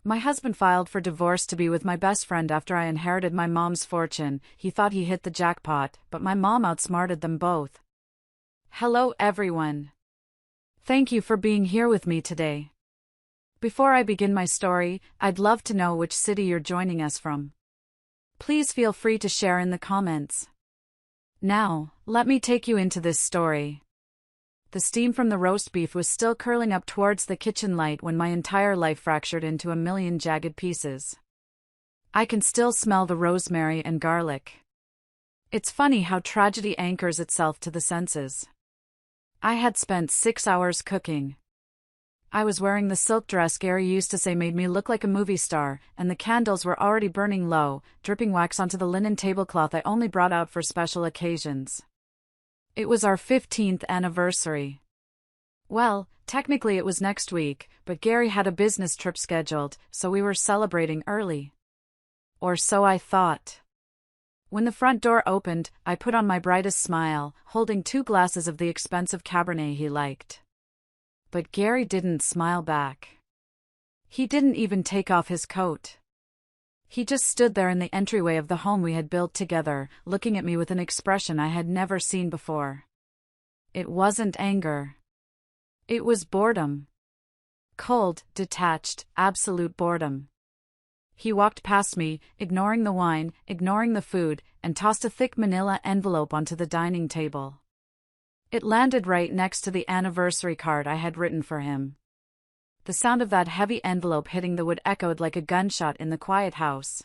My husband filed for divorce to be with my best friend after I inherited my mom's fortune. He thought he hit the jackpot, but my mom outsmarted them both. Hello everyone. Thank you for being here with me today. Before I begin my story, I'd love to know which city you're joining us from. Please feel free to share in the comments. Now, let me take you into this story. The steam from the roast beef was still curling up towards the kitchen light when my entire life fractured into a million jagged pieces. I can still smell the rosemary and garlic. It's funny how tragedy anchors itself to the senses. I had spent 6 hours cooking. I was wearing the silk dress Gary used to say made me look like a movie star, and the candles were already burning low, dripping wax onto the linen tablecloth I only brought out for special occasions. It was our 15th anniversary. Well, technically it was next week, but Gary had a business trip scheduled, so we were celebrating early. Or so I thought. When the front door opened, I put on my brightest smile, holding 2 glasses of the expensive Cabernet he liked. But Gary didn't smile back. He didn't even take off his coat. He just stood there in the entryway of the home we had built together, looking at me with an expression I had never seen before. It wasn't anger. It was boredom. Cold, detached, absolute boredom. He walked past me, ignoring the wine, ignoring the food, and tossed a thick manila envelope onto the dining table. It landed right next to the anniversary card I had written for him. The sound of that heavy envelope hitting the wood echoed like a gunshot in the quiet house.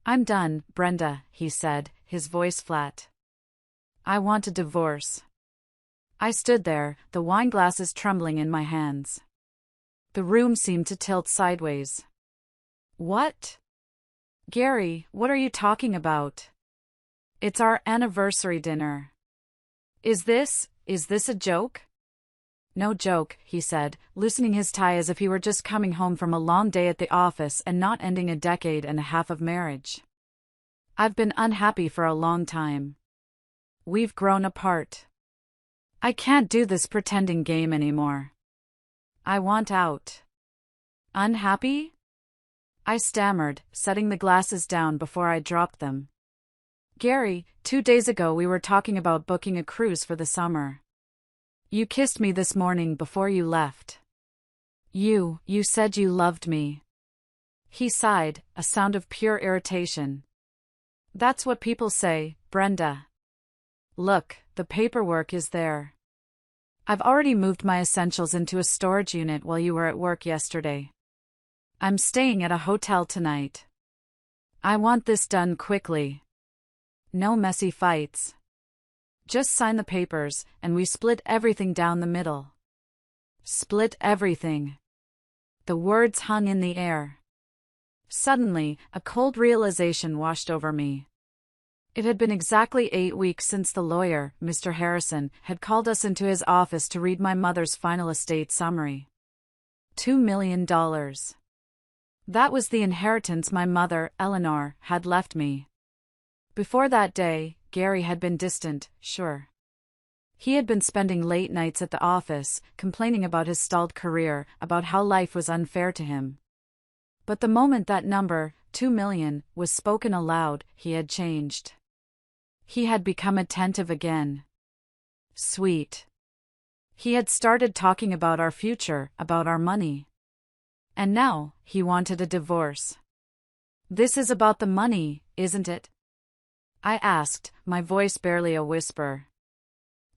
"I'm done, Brenda," he said, his voice flat. "I want a divorce." I stood there, the wine glasses trembling in my hands. The room seemed to tilt sideways. "What? Gary, what are you talking about? It's our anniversary dinner. Is this a joke?" "No joke," he said, loosening his tie as if he were just coming home from a long day at the office and not ending a decade and a half of marriage. "I've been unhappy for a long time. We've grown apart. I can't do this pretending game anymore. I want out." "Unhappy?" I stammered, setting the glasses down before I dropped them. "Gary, 2 days ago we were talking about booking a cruise for the summer. You kissed me this morning before you left. You said you loved me." He sighed, a sound of pure irritation. "That's what people say, Brenda. Look, the paperwork is there. I've already moved my essentials into a storage unit while you were at work yesterday. I'm staying at a hotel tonight. I want this done quickly. No messy fights. Just sign the papers, and we split everything down the middle." Split everything. The words hung in the air. Suddenly, a cold realization washed over me. It had been exactly 8 weeks since the lawyer, Mr. Harrison, had called us into his office to read my mother's final estate summary. $2 million. That was the inheritance my mother, Eleanor, had left me. Before that day, Gary had been distant, sure. He had been spending late nights at the office, complaining about his stalled career, about how life was unfair to him. But the moment that number, 2 million, was spoken aloud, he had changed. He had become attentive again. Sweet. He had started talking about our future, about our money. And now, he wanted a divorce. "This is about the money, isn't it?" I asked, my voice barely a whisper.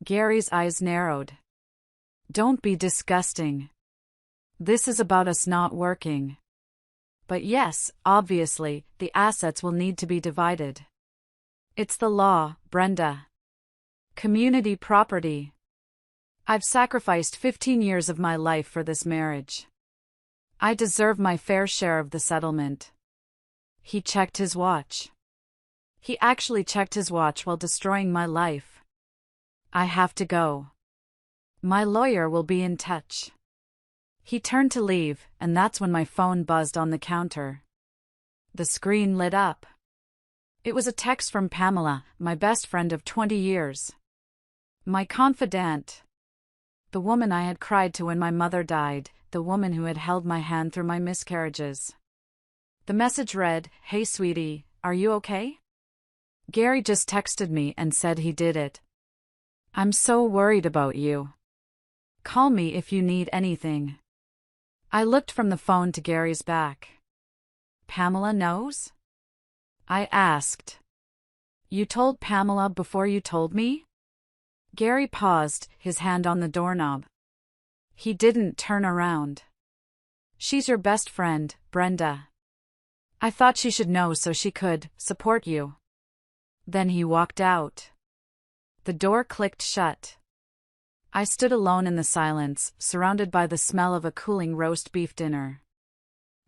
Gary's eyes narrowed. "Don't be disgusting. This is about us not working. But yes, obviously, the assets will need to be divided. It's the law, Brenda. Community property. I've sacrificed 15 years of my life for this marriage. I deserve my fair share of the settlement." He checked his watch. He actually checked his watch while destroying my life. "I have to go. My lawyer will be in touch." He turned to leave, and that's when my phone buzzed on the counter. The screen lit up. It was a text from Pamela, my best friend of 20 years. My confidant. The woman I had cried to when my mother died, the woman who had held my hand through my miscarriages. The message read, "Hey sweetie, are you okay? Gary just texted me and said he did it. I'm so worried about you. Call me if you need anything." I looked from the phone to Gary's back. "Pamela knows?" I asked. "You told Pamela before you told me?" Gary paused, his hand on the doorknob. He didn't turn around. "She's your best friend, Brenda. I thought she should know so she could support you." Then he walked out. The door clicked shut. I stood alone in the silence, surrounded by the smell of a cooling roast beef dinner.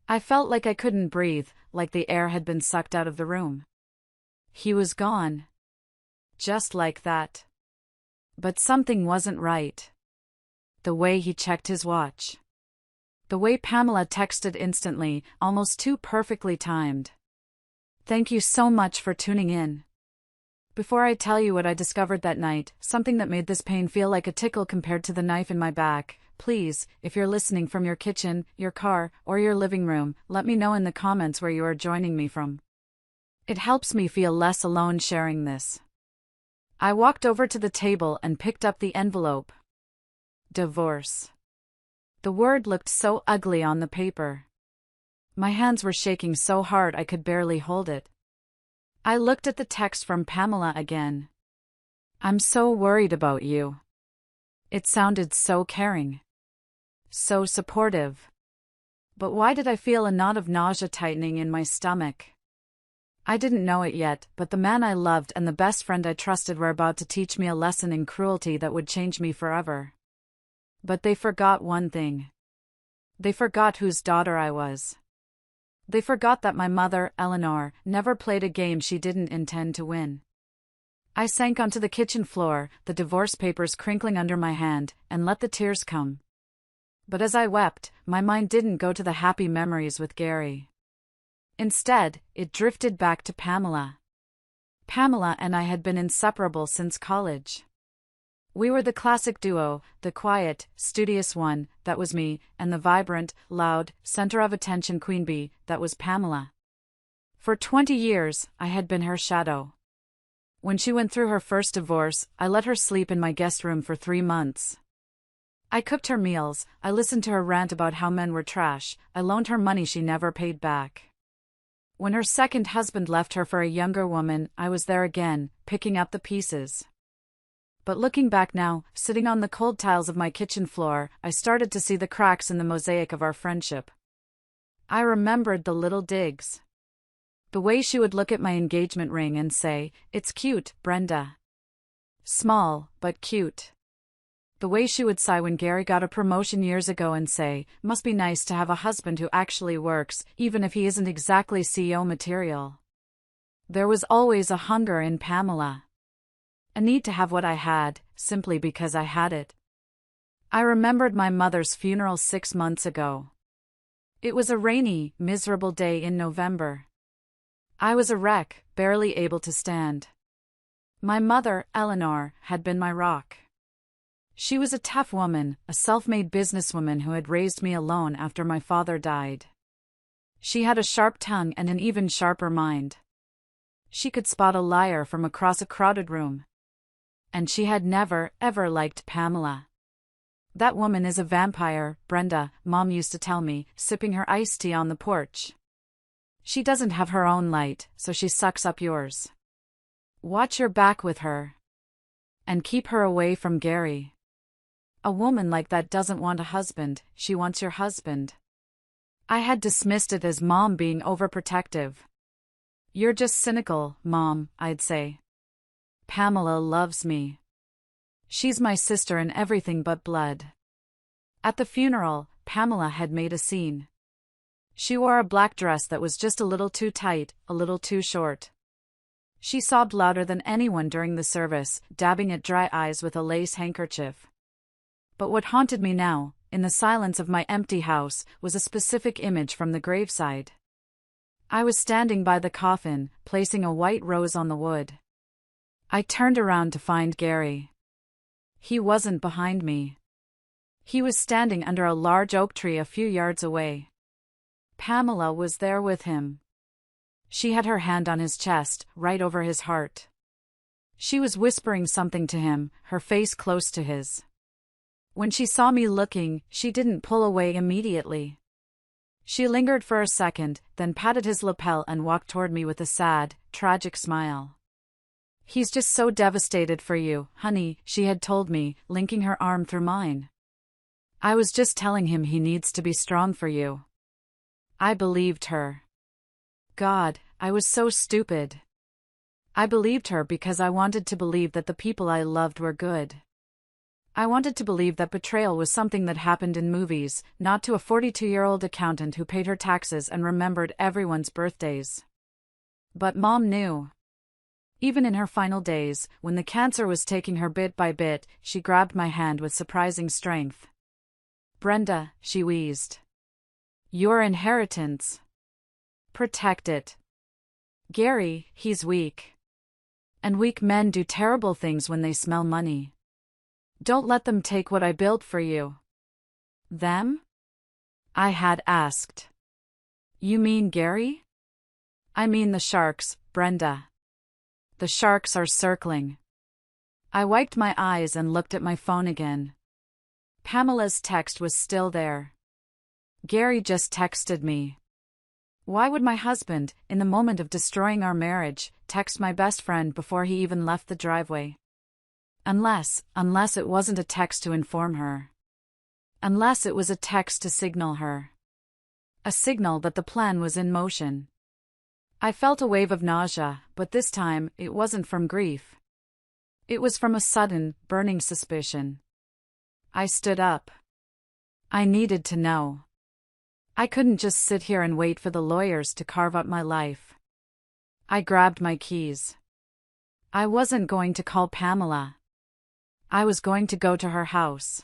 I felt like I couldn't breathe, like the air had been sucked out of the room. He was gone. Just like that. But something wasn't right. The way he checked his watch. The way Pamela texted instantly, almost too perfectly timed. Thank you so much for tuning in. Before I tell you what I discovered that night, something that made this pain feel like a tickle compared to the knife in my back, please, if you're listening from your kitchen, your car, or your living room, let me know in the comments where you are joining me from. It helps me feel less alone sharing this. I walked over to the table and picked up the envelope. Divorce. The word looked so ugly on the paper. My hands were shaking so hard I could barely hold it. I looked at the text from Pamela again. "I'm so worried about you." It sounded so caring. So supportive. But why did I feel a knot of nausea tightening in my stomach? I didn't know it yet, but the man I loved and the best friend I trusted were about to teach me a lesson in cruelty that would change me forever. But they forgot one thing. They forgot whose daughter I was. They forgot that my mother, Eleanor, never played a game she didn't intend to win. I sank onto the kitchen floor, the divorce papers crinkling under my hand, and let the tears come. But as I wept, my mind didn't go to the happy memories with Gary. Instead, it drifted back to Pamela. Pamela and I had been inseparable since college. We were the classic duo, the quiet, studious one, that was me, and the vibrant, loud, center of attention queen bee, that was Pamela. For 20 years, I had been her shadow. When she went through her first divorce, I let her sleep in my guest room for 3 months. I cooked her meals, I listened to her rant about how men were trash, I loaned her money she never paid back. When her second husband left her for a younger woman, I was there again, picking up the pieces. But looking back now, sitting on the cold tiles of my kitchen floor, I started to see the cracks in the mosaic of our friendship. I remembered the little digs. The way she would look at my engagement ring and say, "It's cute, Brenda." Small, but cute. The way she would sigh when Gary got a promotion years ago and say, "Must be nice to have a husband who actually works, even if he isn't exactly CEO material." There was always a hunger in Pamela. A need to have what I had, simply because I had it. I remembered my mother's funeral 6 months ago. It was a rainy, miserable day in November. I was a wreck, barely able to stand. My mother, Eleanor, had been my rock. She was a tough woman, a self-made businesswoman who had raised me alone after my father died. She had a sharp tongue and an even sharper mind. She could spot a liar from across a crowded room. And she had never, ever liked Pamela. "That woman is a vampire, Brenda," Mom used to tell me, sipping her iced tea on the porch. "She doesn't have her own light, so she sucks up yours. Watch your back with her. And keep her away from Gary. A woman like that doesn't want a husband, she wants your husband." I had dismissed it as Mom being overprotective. "You're just cynical, Mom," I'd say. "Pamela loves me. She's my sister in everything but blood." At the funeral, Pamela had made a scene. She wore a black dress that was just a little too tight, a little too short. She sobbed louder than anyone during the service, dabbing at dry eyes with a lace handkerchief. But what haunted me now, in the silence of my empty house, was a specific image from the graveside. I was standing by the coffin, placing a white rose on the wood. I turned around to find Gary. He wasn't behind me. He was standing under a large oak tree a few yards away. Pamela was there with him. She had her hand on his chest, right over his heart. She was whispering something to him, her face close to his. When she saw me looking, she didn't pull away immediately. She lingered for a second, then patted his lapel and walked toward me with a sad, tragic smile. "He's just so devastated for you, honey," she had told me, linking her arm through mine. "I was just telling him he needs to be strong for you." I believed her. God, I was so stupid. I believed her because I wanted to believe that the people I loved were good. I wanted to believe that betrayal was something that happened in movies, not to a 42-year-old accountant who paid her taxes and remembered everyone's birthdays. But Mom knew. Even in her final days, when the cancer was taking her bit by bit, she grabbed my hand with surprising strength. "Brenda," she wheezed. "Your inheritance. Protect it. Gary, he's weak. And weak men do terrible things when they smell money. Don't let them take what I built for you." "Them?" I had asked. "You mean Gary?" "I mean the sharks, Brenda. The sharks are circling." I wiped my eyes and looked at my phone again. Pamela's text was still there. Gary just texted me. Why would my husband, in the moment of destroying our marriage, text my best friend before he even left the driveway? Unless it wasn't a text to inform her. Unless it was a text to signal her. A signal that the plan was in motion. I felt a wave of nausea, but this time, it wasn't from grief. It was from a sudden, burning suspicion. I stood up. I needed to know. I couldn't just sit here and wait for the lawyers to carve up my life. I grabbed my keys. I wasn't going to call Pamela. I was going to go to her house.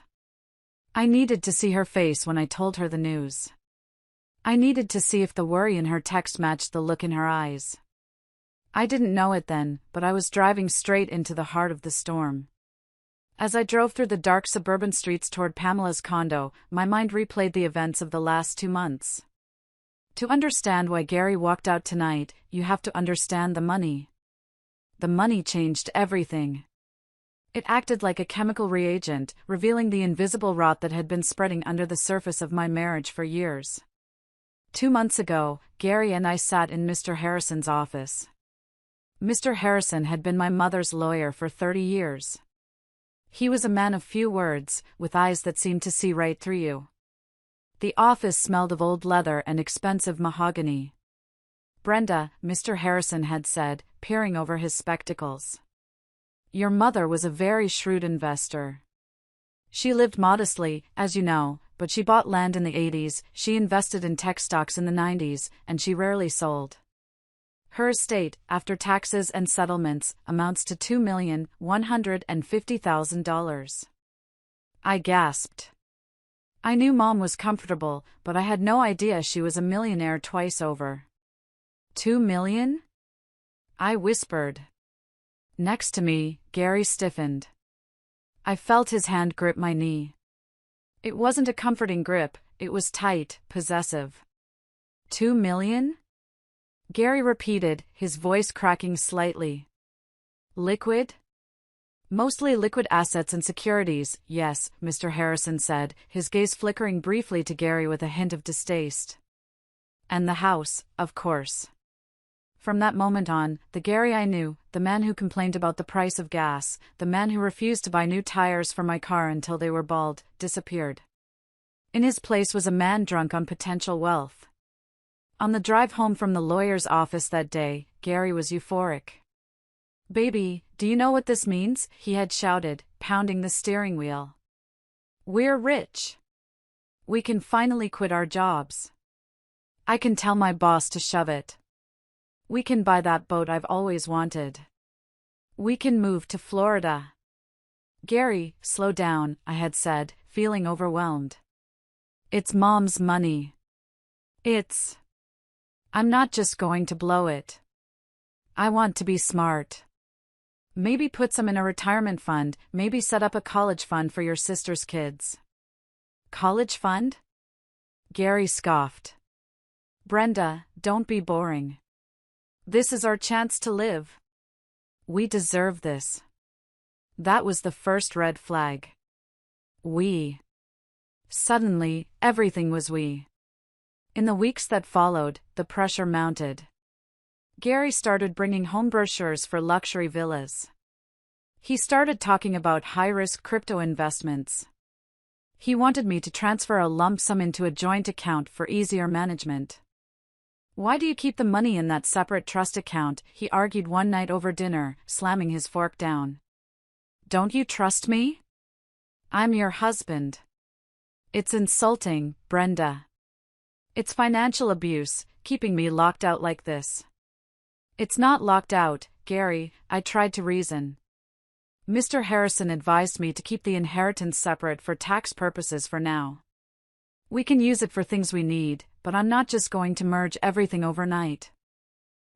I needed to see her face when I told her the news. I needed to see if the worry in her text matched the look in her eyes. I didn't know it then, but I was driving straight into the heart of the storm. As I drove through the dark suburban streets toward Pamela's condo, my mind replayed the events of the last 2 months. To understand why Gary walked out tonight, you have to understand the money. The money changed everything. It acted like a chemical reagent, revealing the invisible rot that had been spreading under the surface of my marriage for years. 2 months ago, Gary and I sat in Mr. Harrison's office. Mr. Harrison had been my mother's lawyer for 30 years. He was a man of few words, with eyes that seemed to see right through you. The office smelled of old leather and expensive mahogany. "Brenda," Mr. Harrison had said, peering over his spectacles. "Your mother was a very shrewd investor. She lived modestly, as you know, but she bought land in the 80s, she invested in tech stocks in the 90s, and she rarely sold. Her estate, after taxes and settlements, amounts to $2,150,000. I gasped. I knew Mom was comfortable, but I had no idea she was a millionaire twice over. $2 million? I whispered. Next to me, Gary stiffened. I felt his hand grip my knee. It wasn't a comforting grip, it was tight, possessive. $2 million? Gary repeated, his voice cracking slightly. Liquid? Mostly liquid assets and securities, yes, Mr. Harrison said, his gaze flickering briefly to Gary with a hint of distaste. And the house, of course. From that moment on, the Gary I knew, the man who complained about the price of gas, the man who refused to buy new tires for my car until they were bald, disappeared. In his place was a man drunk on potential wealth. On the drive home from the lawyer's office that day, Gary was euphoric. "Baby, do you know what this means?" he had shouted, pounding the steering wheel. "We're rich. We can finally quit our jobs. I can tell my boss to shove it. We can buy that boat I've always wanted. We can move to Florida." "Gary, slow down," I had said, feeling overwhelmed. "It's Mom's money. I'm not just going to blow it. I want to be smart. Maybe put some in a retirement fund, maybe set up a college fund for your sister's kids. College fund? Gary scoffed. Brenda, don't be boring. This is our chance to live. We deserve this. That was the first red flag. We. Suddenly, everything was we. In the weeks that followed, the pressure mounted. Gary started bringing home brochures for luxury villas. He started talking about high-risk crypto investments. He wanted me to transfer a lump sum into a joint account for easier management. Why do you keep the money in that separate trust account? He argued one night over dinner, slamming his fork down. Don't you trust me? I'm your husband. It's insulting, Brenda. It's financial abuse, keeping me locked out like this. It's not locked out, Gary, I tried to reason. Mr. Harrison advised me to keep the inheritance separate for tax purposes for now. We can use it for things we need, but I'm not just going to merge everything overnight.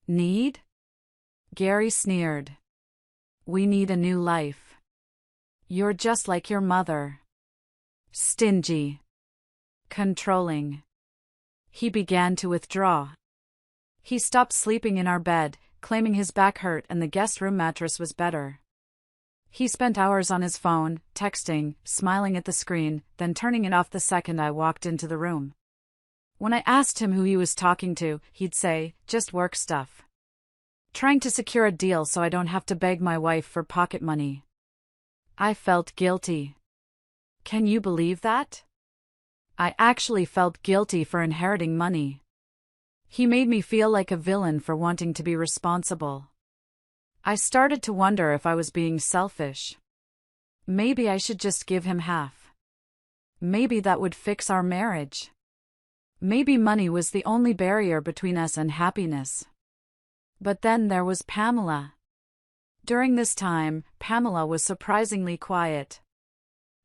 Need? Gary sneered. We need a new life. You're just like your mother. Stingy. Controlling. He began to withdraw. He stopped sleeping in our bed, claiming his back hurt and the guest room mattress was better. He spent hours on his phone, texting, smiling at the screen, then turning it off the second I walked into the room. When I asked him who he was talking to, he'd say, just work stuff. Trying to secure a deal so I don't have to beg my wife for pocket money. I felt guilty. Can you believe that? I actually felt guilty for inheriting money. He made me feel like a villain for wanting to be responsible. I started to wonder if I was being selfish. Maybe I should just give him half. Maybe that would fix our marriage. Maybe money was the only barrier between us and happiness. But then there was Pamela. During this time, Pamela was surprisingly quiet.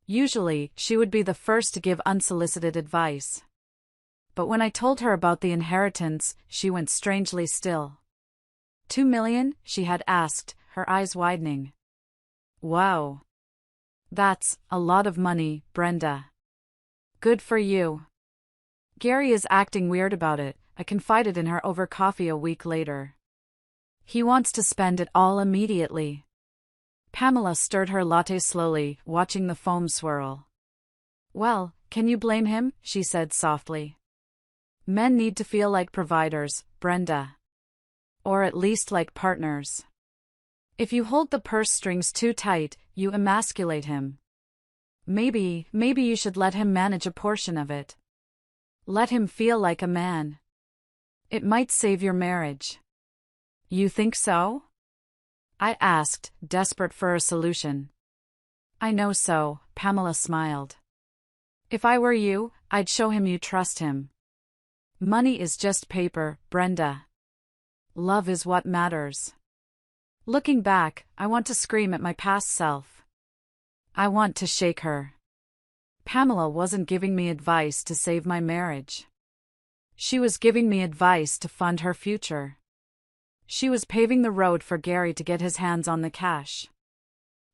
Usually, she would be the first to give unsolicited advice. But when I told her about the inheritance, she went strangely still. 2 million? She had asked, her eyes widening. Wow. That's a lot of money, Brenda. Good for you. Gary is acting weird about it, I confided in her over coffee a week later. He wants to spend it all immediately. Pamela stirred her latte slowly, watching the foam swirl. Well, can you blame him? She said softly. Men need to feel like providers, Brenda. Or at least like partners. If you hold the purse strings too tight, you emasculate him. Maybe you should let him manage a portion of it. Let him feel like a man. It might save your marriage. You think so? I asked, desperate for a solution. I know so, Pamela smiled. If I were you, I'd show him you trust him. Money is just paper, Brenda. Love is what matters. Looking back, I want to scream at my past self. I want to shake her. Pamela wasn't giving me advice to save my marriage. She was giving me advice to fund her future. She was paving the road for Gary to get his hands on the cash.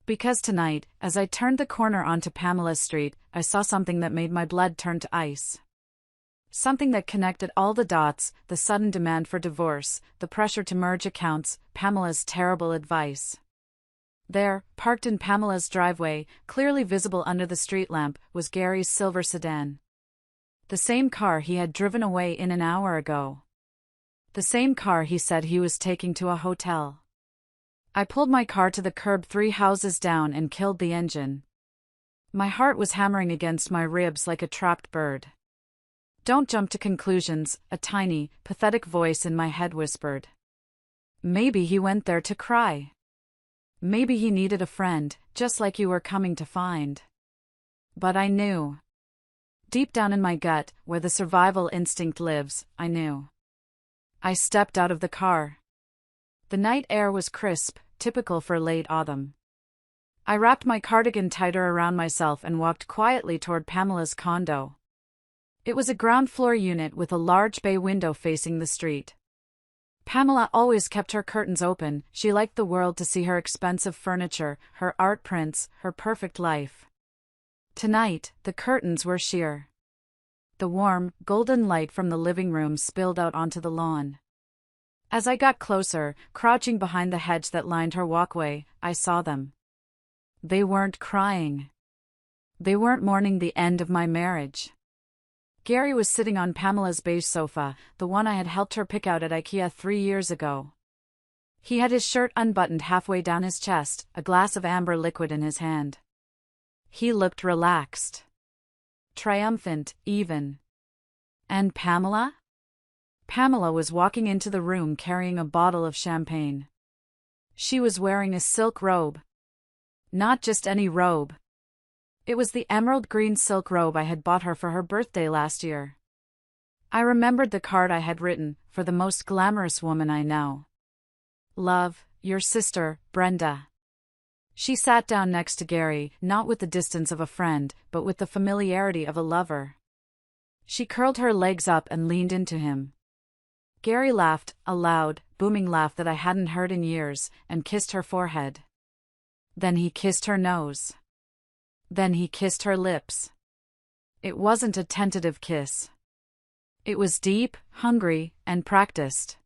Because tonight, as I turned the corner onto Pamela Street, I saw something that made my blood turn to ice. Something that connected all the dots, the sudden demand for divorce, the pressure to merge accounts, Pamela's terrible advice. There, parked in Pamela's driveway, clearly visible under the street lamp, was Gary's silver sedan. The same car he had driven away in an hour ago. The same car he said he was taking to a hotel. I pulled my car to the curb 3 houses down and killed the engine. My heart was hammering against my ribs like a trapped bird. Don't jump to conclusions, a tiny, pathetic voice in my head whispered. Maybe he went there to cry. Maybe he needed a friend, just like you were coming to find. But I knew. Deep down in my gut, where the survival instinct lives, I knew. I stepped out of the car. The night air was crisp, typical for late autumn. I wrapped my cardigan tighter around myself and walked quietly toward Pamela's condo. It was a ground-floor unit with a large bay window facing the street. Pamela always kept her curtains open, she liked the world to see her expensive furniture, her art prints, her perfect life. Tonight, the curtains were sheer. The warm, golden light from the living room spilled out onto the lawn. As I got closer, crouching behind the hedge that lined her walkway, I saw them. They weren't crying. They weren't mourning the end of my marriage. Gary was sitting on Pamela's beige sofa, the one I had helped her pick out at IKEA 3 years ago. He had his shirt unbuttoned halfway down his chest, a glass of amber liquid in his hand. He looked relaxed. Triumphant, even. And Pamela? Pamela was walking into the room carrying a bottle of champagne. She was wearing a silk robe. Not just any robe. It was the emerald green silk robe I had bought her for her birthday last year. I remembered the card I had written, for the most glamorous woman I know. Love, your sister, Brenda. She sat down next to Gary, not with the distance of a friend, but with the familiarity of a lover. She curled her legs up and leaned into him. Gary laughed, a loud, booming laugh that I hadn't heard in years, and kissed her forehead. Then he kissed her nose. Then he kissed her lips. It wasn't a tentative kiss. It was deep, hungry, and practiced.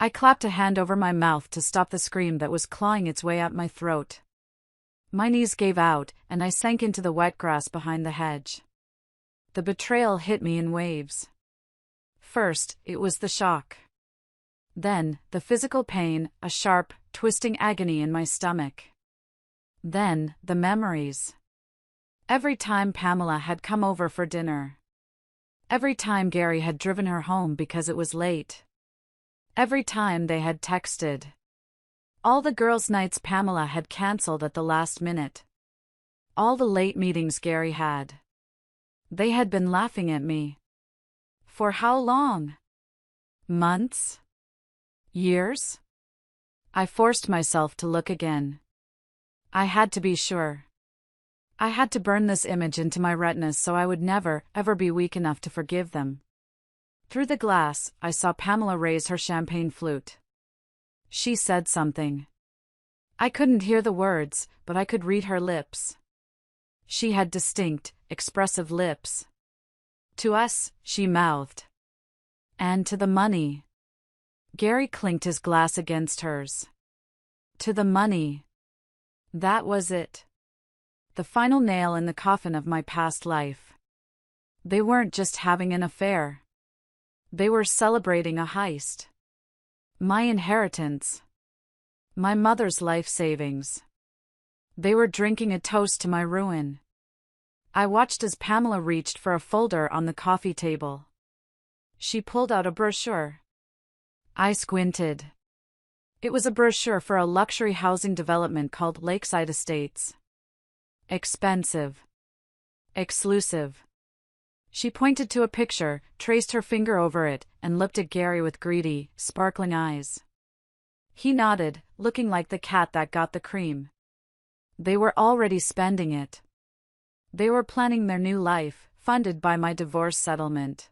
I clapped a hand over my mouth to stop the scream that was clawing its way up my throat. My knees gave out, and I sank into the wet grass behind the hedge. The betrayal hit me in waves. First, it was the shock. Then, the physical pain, a sharp, twisting agony in my stomach. Then, the memories. Every time Pamela had come over for dinner. Every time Gary had driven her home because it was late. Every time they had texted. All the girls' nights Pamela had cancelled at the last minute. All the late meetings Gary had. They had been laughing at me. For how long? Months? Years? I forced myself to look again. I had to be sure. I had to burn this image into my retinas so I would never, ever be weak enough to forgive them. Through the glass, I saw Pamela raise her champagne flute. She said something. I couldn't hear the words, but I could read her lips. She had distinct, expressive lips. To us, she mouthed. And to the money. Gary clinked his glass against hers. To the money. That was it. The final nail in the coffin of my past life. They weren't just having an affair. They were celebrating a heist. My inheritance. My mother's life savings. They were drinking a toast to my ruin. I watched as Pamela reached for a folder on the coffee table. She pulled out a brochure. I squinted. It was a brochure for a luxury housing development called Lakeside Estates. Expensive. Exclusive. She pointed to a picture, traced her finger over it, and looked at Gary with greedy, sparkling eyes. He nodded, looking like the cat that got the cream. They were already spending it. They were planning their new life, funded by my divorce settlement.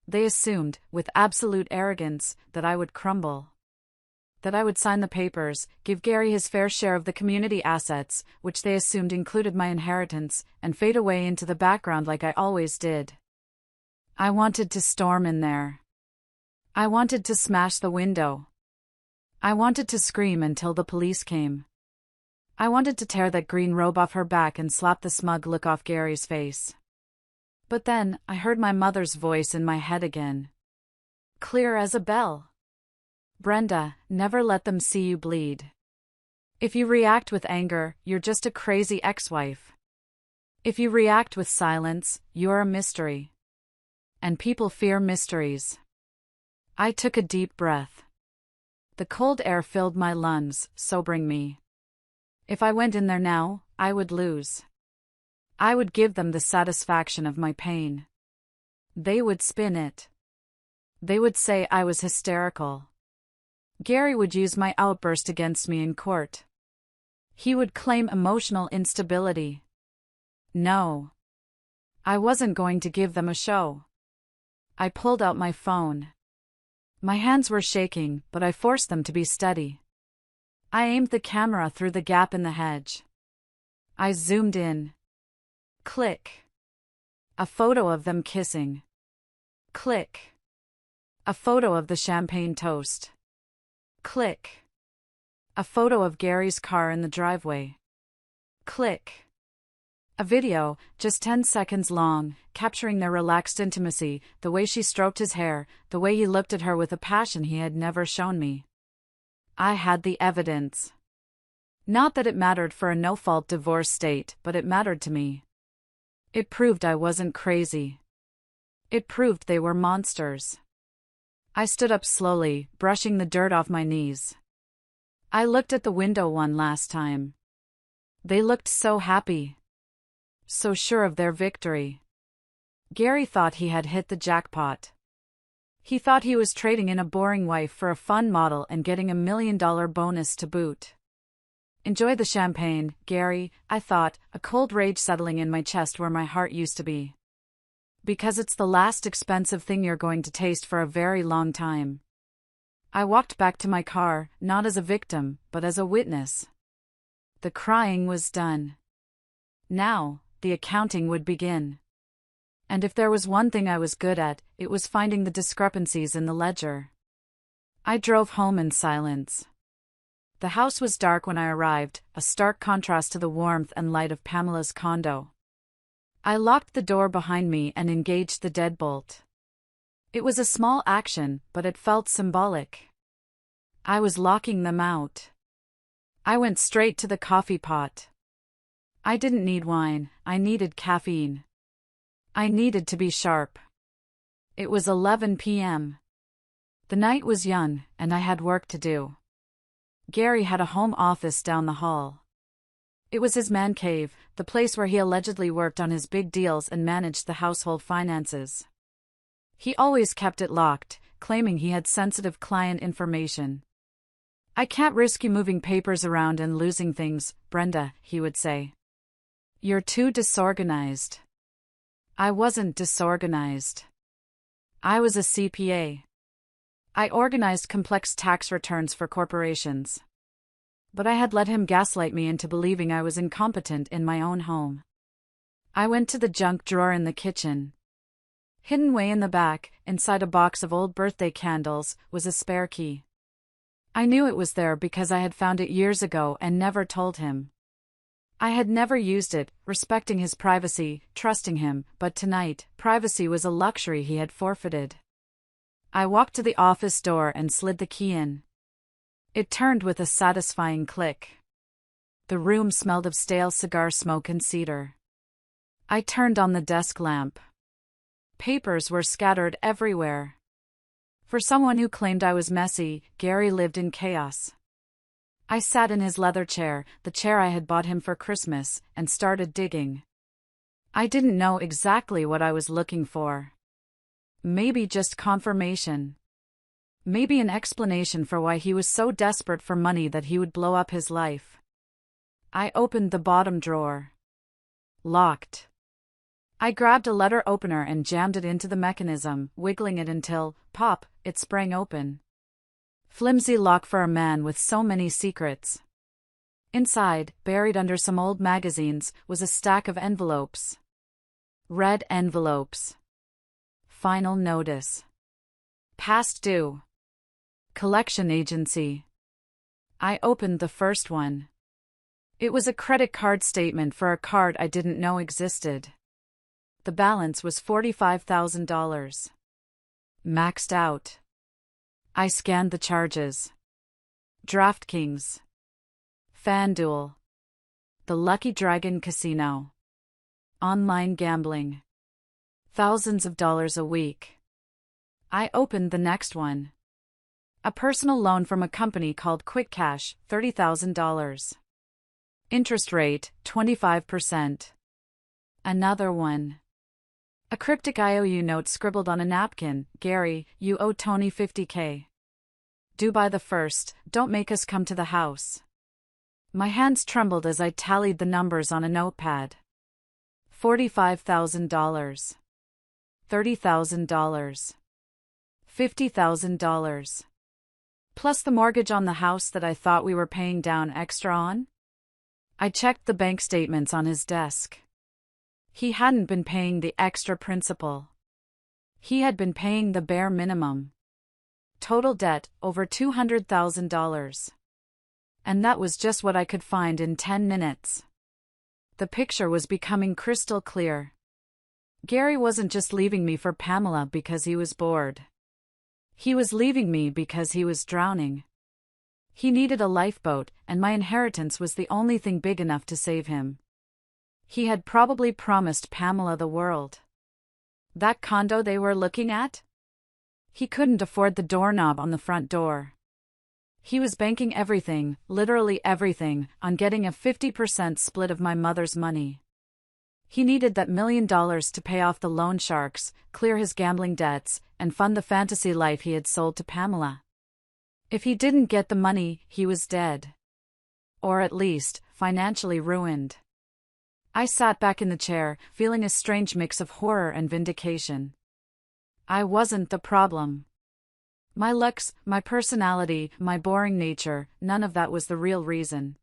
They assumed, with absolute arrogance, that I would crumble. That I would sign the papers, give Gary his fair share of the community assets, which they assumed included my inheritance, and fade away into the background like I always did. I wanted to storm in there. I wanted to smash the window. I wanted to scream until the police came. I wanted to tear that green robe off her back and slap the smug look off Gary's face. But then, I heard my mother's voice in my head again. Clear as a bell. Brenda, never let them see you bleed. If you react with anger, you're just a crazy ex-wife. If you react with silence, you're a mystery. And people fear mysteries. I took a deep breath. The cold air filled my lungs, sobering me. If I went in there now, I would lose. I would give them the satisfaction of my pain. They would spin it. They would say I was hysterical. Gary would use my outburst against me in court. He would claim emotional instability. No. I wasn't going to give them a show. I pulled out my phone. My hands were shaking, but I forced them to be steady. I aimed the camera through the gap in the hedge. I zoomed in. Click. A photo of them kissing. Click. A photo of the champagne toast. Click. A photo of Gary's car in the driveway. Click. A video, just 10 seconds long, capturing their relaxed intimacy, the way she stroked his hair, the way he looked at her with a passion he had never shown me. I had the evidence. Not that it mattered for a no-fault divorce state, but it mattered to me. It proved I wasn't crazy. It proved they were monsters. I stood up slowly, brushing the dirt off my knees. I looked at the window one last time. They looked so happy. So sure of their victory. Gary thought he had hit the jackpot. He thought he was trading in a boring wife for a fun model and getting $1 million bonus to boot. Enjoy the champagne, Gary, I thought, a cold rage settling in my chest where my heart used to be. Because it's the last expensive thing you're going to taste for a very long time. I walked back to my car, not as a victim, but as a witness. The crying was done. Now, the accounting would begin. And if there was one thing I was good at, it was finding the discrepancies in the ledger. I drove home in silence. The house was dark when I arrived, a stark contrast to the warmth and light of Pamela's condo. I locked the door behind me and engaged the deadbolt. It was a small action, but it felt symbolic. I was locking them out. I went straight to the coffee pot. I didn't need wine, I needed caffeine. I needed to be sharp. It was 11 p.m. The night was young, and I had work to do. Gary had a home office down the hall. It was his man cave, the place where he allegedly worked on his big deals and managed the household finances. He always kept it locked, claiming he had sensitive client information. "I can't risk you moving papers around and losing things, Brenda," he would say. "You're too disorganized." I wasn't disorganized. I was a CPA. I organized complex tax returns for corporations. But I had let him gaslight me into believing I was incompetent in my own home. I went to the junk drawer in the kitchen. Hidden way in the back, inside a box of old birthday candles, was a spare key. I knew it was there because I had found it years ago and never told him. I had never used it, respecting his privacy, trusting him, but tonight, privacy was a luxury he had forfeited. I walked to the office door and slid the key in. It turned with a satisfying click. The room smelled of stale cigar smoke and cedar. I turned on the desk lamp. Papers were scattered everywhere. For someone who claimed I was messy, Gary lived in chaos. I sat in his leather chair, the chair I had bought him for Christmas, and started digging. I didn't know exactly what I was looking for. Maybe just confirmation. Maybe an explanation for why he was so desperate for money that he would blow up his life. I opened the bottom drawer. Locked. I grabbed a letter opener and jammed it into the mechanism, wiggling it until, pop, it sprang open. Flimsy lock for a man with so many secrets. Inside, buried under some old magazines, was a stack of envelopes. Red envelopes. Final notice. Past due. Collection agency. I opened the first one. It was a credit card statement for a card I didn't know existed. The balance was $45,000. Maxed out. I scanned the charges. DraftKings. FanDuel. The Lucky Dragon Casino. Online gambling. Thousands of dollars a week. I opened the next one. A personal loan from a company called Quick Cash, $30,000. Interest rate, 25%. Another one. A cryptic IOU note scribbled on a napkin, Gary, you owe Tony $50K. Due by the 1st, don't make us come to the house. My hands trembled as I tallied the numbers on a notepad. $45,000. $30,000. $50,000. Plus the mortgage on the house that I thought we were paying down extra on? I checked the bank statements on his desk. He hadn't been paying the extra principal. He had been paying the bare minimum. Total debt, over $200,000. And that was just what I could find in 10 minutes. The picture was becoming crystal clear. Gary wasn't just leaving me for Pamela because he was bored. He was leaving me because he was drowning. He needed a lifeboat, and my inheritance was the only thing big enough to save him. He had probably promised Pamela the world. That condo they were looking at? He couldn't afford the doorknob on the front door. He was banking everything, literally everything, on getting a 50% split of my mother's money. He needed that $1 million to pay off the loan sharks, clear his gambling debts, and fund the fantasy life he had sold to Pamela. If he didn't get the money, he was dead. Or at least, financially ruined. I sat back in the chair, feeling a strange mix of horror and vindication. I wasn't the problem. My looks, my personality, my boring nature, none of that was the real reason.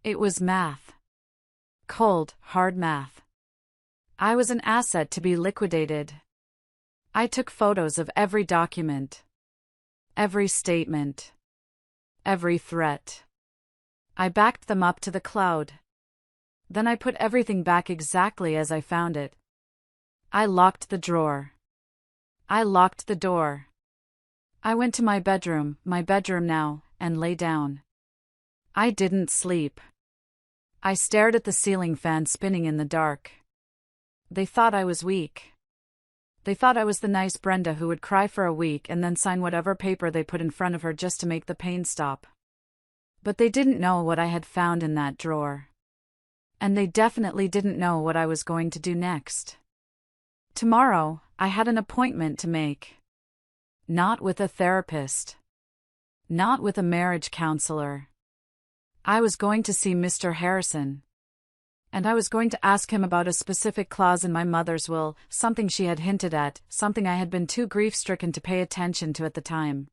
It was math. Cold, hard math. I was an asset to be liquidated. I took photos of every document. Every statement. Every threat. I backed them up to the cloud. Then I put everything back exactly as I found it. I locked the drawer. I locked the door. I went to my bedroom now, and lay down. I didn't sleep. I stared at the ceiling fan spinning in the dark. They thought I was weak. They thought I was the nice Brenda who would cry for a week and then sign whatever paper they put in front of her just to make the pain stop. But they didn't know what I had found in that drawer. And they definitely didn't know what I was going to do next. Tomorrow, I had an appointment to make. Not with a therapist. Not with a marriage counselor. I was going to see Mr. Harrison. And I was going to ask him about a specific clause in my mother's will, something she had hinted at, something I had been too grief-stricken to pay attention to at the time.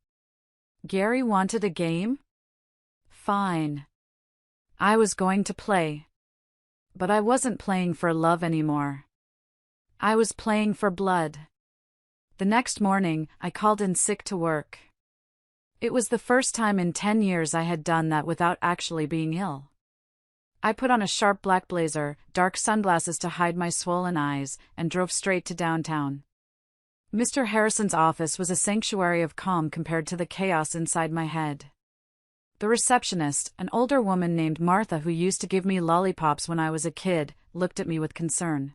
Gary wanted a game? Fine. I was going to play. But I wasn't playing for love anymore. I was playing for blood. The next morning, I called in sick to work. It was the first time in 10 years I had done that without actually being ill. I put on a sharp black blazer, dark sunglasses to hide my swollen eyes, and drove straight to downtown. Mr. Harrison's office was a sanctuary of calm compared to the chaos inside my head. The receptionist, an older woman named Martha who used to give me lollipops when I was a kid, looked at me with concern.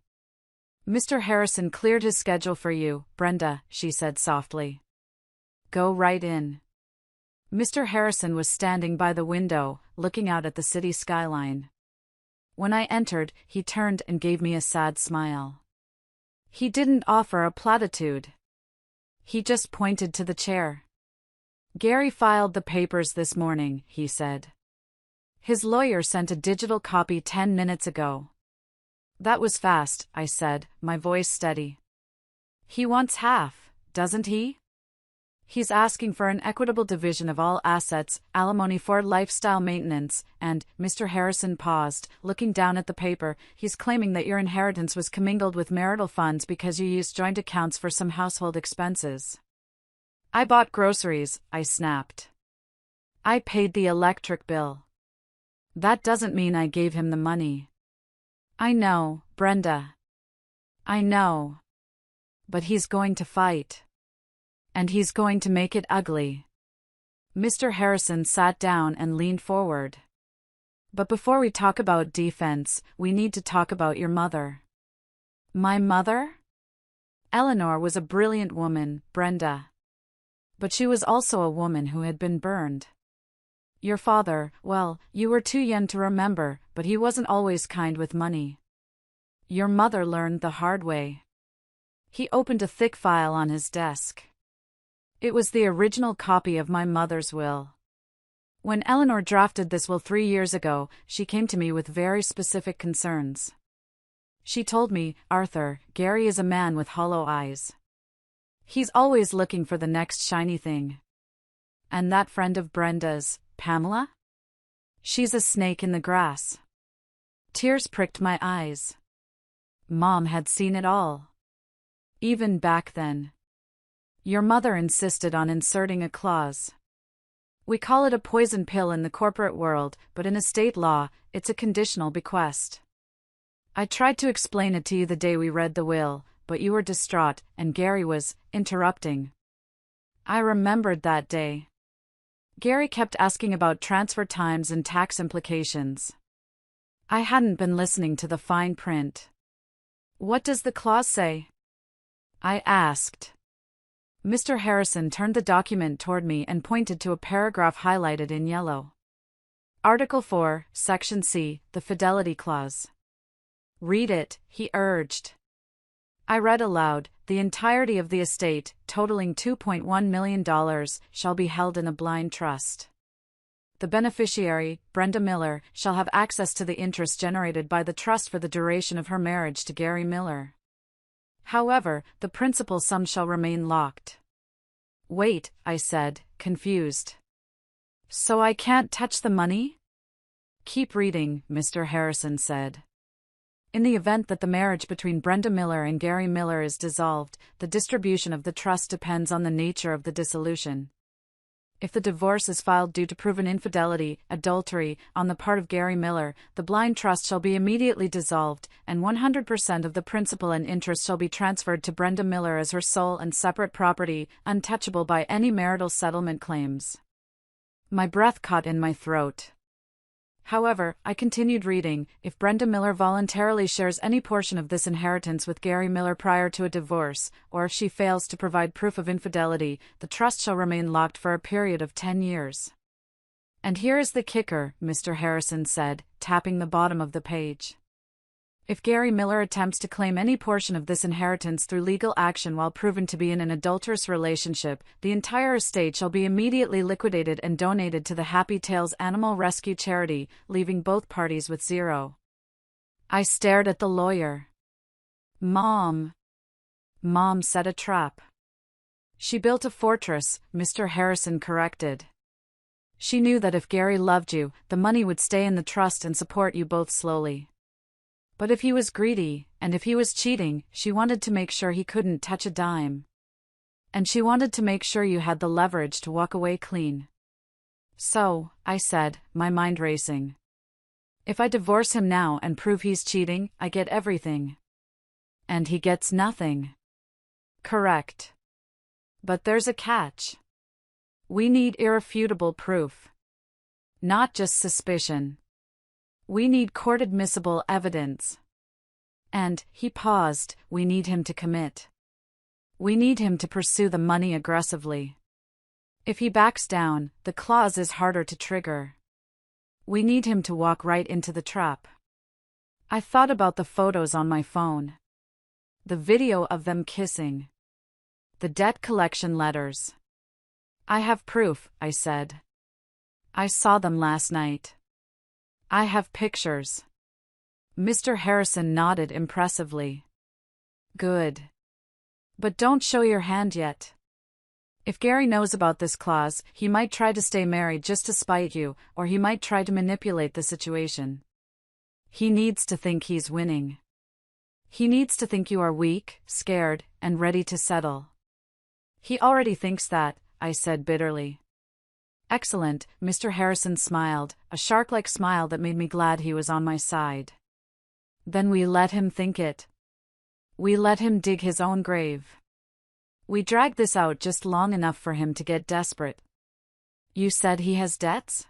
"Mr. Harrison cleared his schedule for you, Brenda," she said softly. "Go right in." Mr. Harrison was standing by the window, looking out at the city skyline. When I entered, he turned and gave me a sad smile. He didn't offer a platitude. He just pointed to the chair. "Gary filed the papers this morning," he said. "His lawyer sent a digital copy 10 minutes ago." "That was fast," I said, my voice steady. "He wants half, doesn't he? He's asking for an equitable division of all assets, alimony for lifestyle maintenance, and," Mr. Harrison paused, looking down at the paper, "he's claiming that your inheritance was commingled with marital funds because you used joint accounts for some household expenses." "I bought groceries," I snapped. "I paid the electric bill. That doesn't mean I gave him the money." "I know, Brenda. I know. But he's going to fight. And he's going to make it ugly." Mr. Harrison sat down and leaned forward. "But before we talk about defense, we need to talk about your mother." "My mother?" "Eleanor was a brilliant woman, Brenda. But she was also a woman who had been burned. Your father, well, you were too young to remember, but he wasn't always kind with money. Your mother learned the hard way." He opened a thick file on his desk. It was the original copy of my mother's will. When Eleanor drafted this will 3 years ago, she came to me with very specific concerns. She told me, "Arthur, Gary is a man with hollow eyes. He's always looking for the next shiny thing. And that friend of Brenda's, Pamela? She's a snake in the grass." Tears pricked my eyes. Mom had seen it all. Even back then. Your mother insisted on inserting a clause. We call it a poison pill in the corporate world, but in estate law, it's a conditional bequest. I tried to explain it to you the day we read the will, but you were distraught, and Gary was interrupting. I remembered that day. Gary kept asking about transfer times and tax implications. I hadn't been listening to the fine print. What does the clause say? I asked. Mr. Harrison turned the document toward me and pointed to a paragraph highlighted in yellow. Article 4, Section C, the Fidelity Clause. Read it, he urged. I read aloud, the entirety of the estate, totaling $2.1 million, shall be held in a blind trust. The beneficiary, Brenda Miller, shall have access to the interest generated by the trust for the duration of her marriage to Gary Miller. However, the principal sum shall remain locked. Wait, I said, confused. So I can't touch the money? Keep reading, Mr. Harrison said. In the event that the marriage between Brenda Miller and Gary Miller is dissolved, the distribution of the trust depends on the nature of the dissolution. If the divorce is filed due to proven infidelity, adultery, on the part of Gary Miller, the blind trust shall be immediately dissolved, and 100% of the principal and interest shall be transferred to Brenda Miller as her sole and separate property, untouchable by any marital settlement claims. My breath caught in my throat. However, I continued reading, if Brenda Miller voluntarily shares any portion of this inheritance with Gary Miller prior to a divorce, or if she fails to provide proof of infidelity, the trust shall remain locked for a period of 10 years. And here is the kicker, Mr. Harrison said, tapping the bottom of the page. If Gary Miller attempts to claim any portion of this inheritance through legal action while proven to be in an adulterous relationship, the entire estate shall be immediately liquidated and donated to the Happy Tails Animal Rescue Charity, leaving both parties with zero. I stared at the lawyer. Mom set a trap. She built a fortress, Mr. Harrison corrected. She knew that if Gary loved you, the money would stay in the trust and support you both slowly. But if he was greedy, and if he was cheating, she wanted to make sure he couldn't touch a dime. And she wanted to make sure you had the leverage to walk away clean. So, I said, my mind racing. If I divorce him now and prove he's cheating, I get everything. And he gets nothing. Correct. But there's a catch. We need irrefutable proof. Not just suspicion. We need court-admissible evidence. And, he paused, we need him to commit. We need him to pursue the money aggressively. If he backs down, the clause is harder to trigger. We need him to walk right into the trap. I thought about the photos on my phone. The video of them kissing. The debt collection letters. I have proof, I said. I saw them last night. I have pictures. Mr. Harrison nodded impressively. Good. But don't show your hand yet. If Gary knows about this clause, he might try to stay married just to spite you, or he might try to manipulate the situation. He needs to think he's winning. He needs to think you are weak, scared, and ready to settle. He already thinks that, I said bitterly. Excellent, Mr. Harrison smiled, a shark-like smile that made me glad he was on my side. Then we let him think it. We let him dig his own grave. We dragged this out just long enough for him to get desperate. You said he has debts?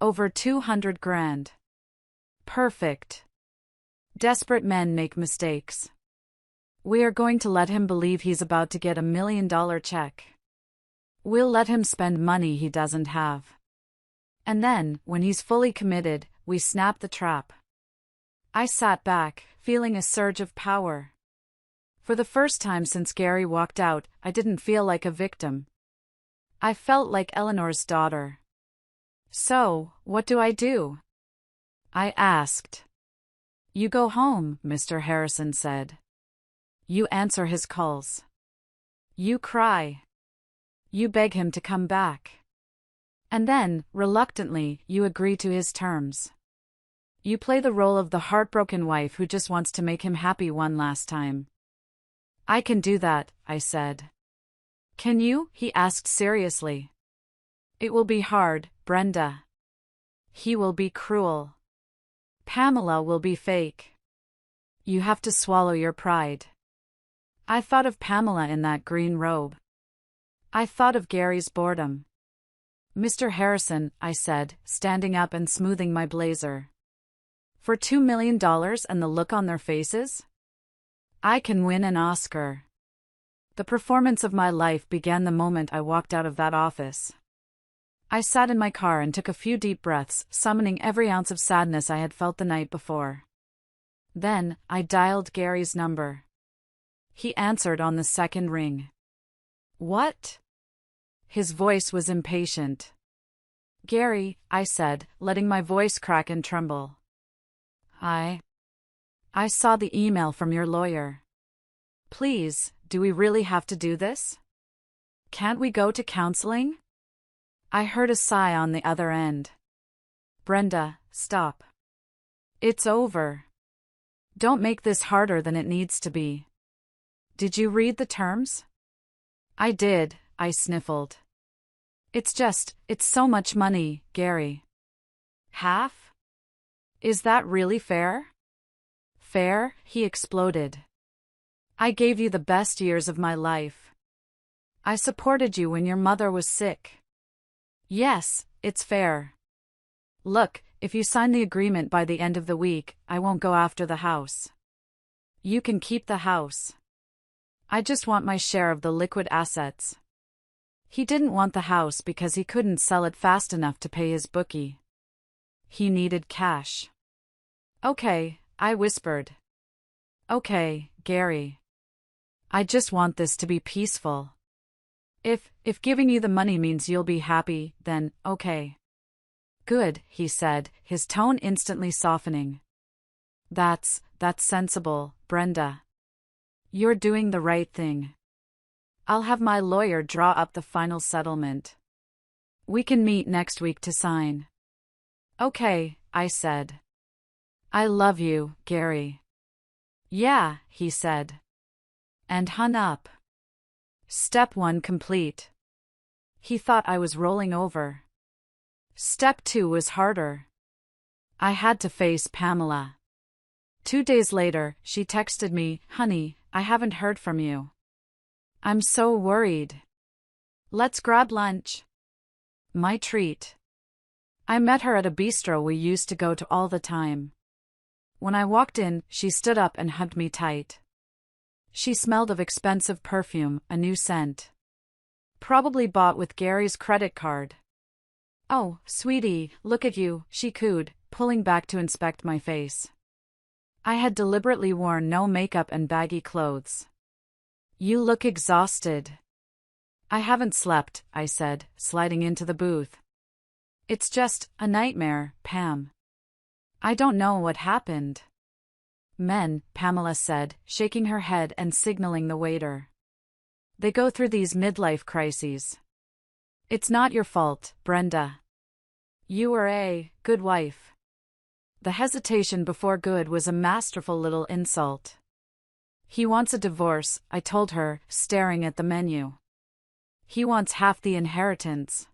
Over 200 grand. Perfect. Desperate men make mistakes. We are going to let him believe he's about to get $1 million check. We'll let him spend money he doesn't have. And then, when he's fully committed, we snap the trap. I sat back, feeling a surge of power. For the first time since Gary walked out, I didn't feel like a victim. I felt like Eleanor's daughter. So, what do I do? I asked. You go home, Mr. Harrison said. You answer his calls. You cry. You beg him to come back. And then, reluctantly, you agree to his terms. You play the role of the heartbroken wife who just wants to make him happy one last time. I can do that, I said. Can you? He asked seriously. It will be hard, Brenda. He will be cruel. Pamela will be fake. You have to swallow your pride. I thought of Pamela in that green robe. I thought of Gary's boredom. Mr. Harrison, I said, standing up and smoothing my blazer. For $2 million and the look on their faces? I can win an Oscar. The performance of my life began the moment I walked out of that office. I sat in my car and took a few deep breaths, summoning every ounce of sadness I had felt the night before. Then, I dialed Gary's number. He answered on the second ring. What? His voice was impatient. Gary, I said, letting my voice crack and tremble. I saw the email from your lawyer. Please, do we really have to do this? Can't we go to counseling? I heard a sigh on the other end. Brenda, stop. It's over. Don't make this harder than it needs to be. Did you read the terms? I did, I sniffled. It's so much money, Gary. Half? Is that really fair? Fair? He exploded. I gave you the best years of my life. I supported you when your mother was sick. Yes, it's fair. Look, if you sign the agreement by the end of the week, I won't go after the house. You can keep the house. I just want my share of the liquid assets. He didn't want the house because he couldn't sell it fast enough to pay his bookie. He needed cash. Okay, I whispered. Okay, Gary. I just want this to be peaceful. If giving you the money means you'll be happy, then, okay. Good, he said, his tone instantly softening. That's sensible, Brenda. You're doing the right thing. I'll have my lawyer draw up the final settlement. We can meet next week to sign. Okay, I said. I love you, Gary. Yeah, he said. And hung up. Step 1 complete. He thought I was rolling over. Step 2 was harder. I had to face Pamela. 2 days later, she texted me, "Honey, I haven't heard from you. I'm so worried. Let's grab lunch." My treat. I met her at a bistro we used to go to all the time. When I walked in, she stood up and hugged me tight. She smelled of expensive perfume, a new scent. Probably bought with Gary's credit card. "Oh, sweetie, look at you," she cooed, pulling back to inspect my face. I had deliberately worn no makeup and baggy clothes. "You look exhausted." "I haven't slept," I said, sliding into the booth. "It's just a nightmare, Pam. I don't know what happened." "Men," Pamela said, shaking her head and signaling the waiter. "They go through these midlife crises. It's not your fault, Brenda. You were a good wife." The hesitation before good was a masterful little insult. "He wants a divorce," I told her, staring at the menu. "He wants half the inheritance."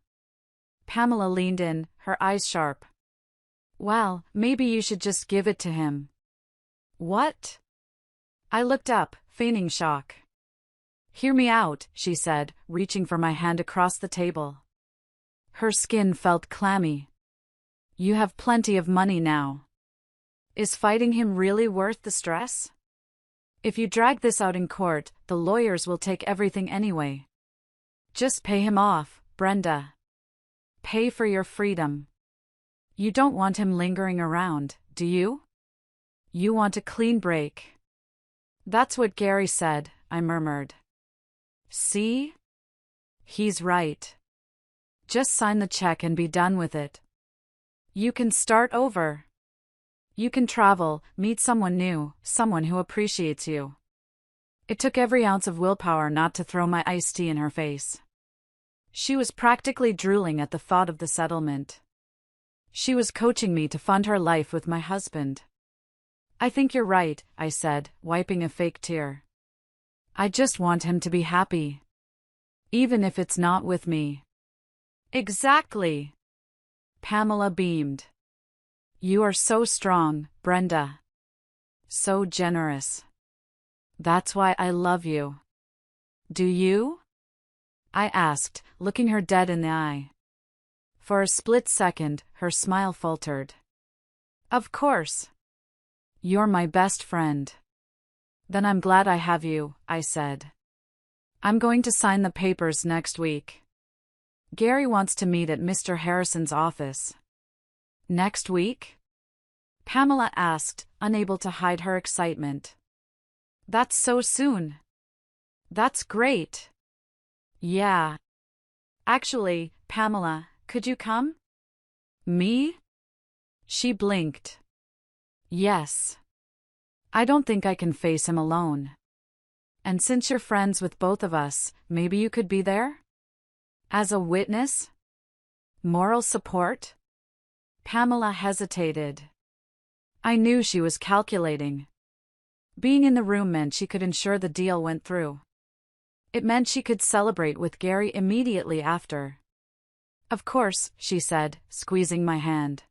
Pamela leaned in, her eyes sharp. "Well, maybe you should just give it to him." "What?" I looked up, feigning shock. "Hear me out," she said, reaching for my hand across the table. Her skin felt clammy. "You have plenty of money now. Is fighting him really worth the stress? If you drag this out in court, the lawyers will take everything anyway. Just pay him off, Brenda. Pay for your freedom. You don't want him lingering around, do you? You want a clean break." "That's what Gary said," I murmured. "See? He's right. Just sign the check and be done with it. You can start over. You can travel, meet someone new, someone who appreciates you." It took every ounce of willpower not to throw my iced tea in her face. She was practically drooling at the thought of the settlement. She was coaching me to fund her life with my husband. I think you're right, I said, wiping a fake tear. I just want him to be happy. Even if it's not with me. Exactly. Pamela beamed. You are so strong, Brenda. So generous. That's why I love you. Do you? I asked, looking her dead in the eye. For a split second, her smile faltered. Of course. You're my best friend. Then I'm glad I have you, I said. I'm going to sign the papers next week. Gary wants to meet at Mr. Harrison's office. Next week? Pamela asked, unable to hide her excitement. That's so soon. That's great. Yeah. Actually, Pamela, could you come? Me? She blinked. Yes. I don't think I can face him alone. And since you're friends with both of us, maybe you could be there? As a witness? Moral support? Pamela hesitated. I knew she was calculating. Being in the room meant she could ensure the deal went through. It meant she could celebrate with Gary immediately after. Of course, she said, squeezing my hand.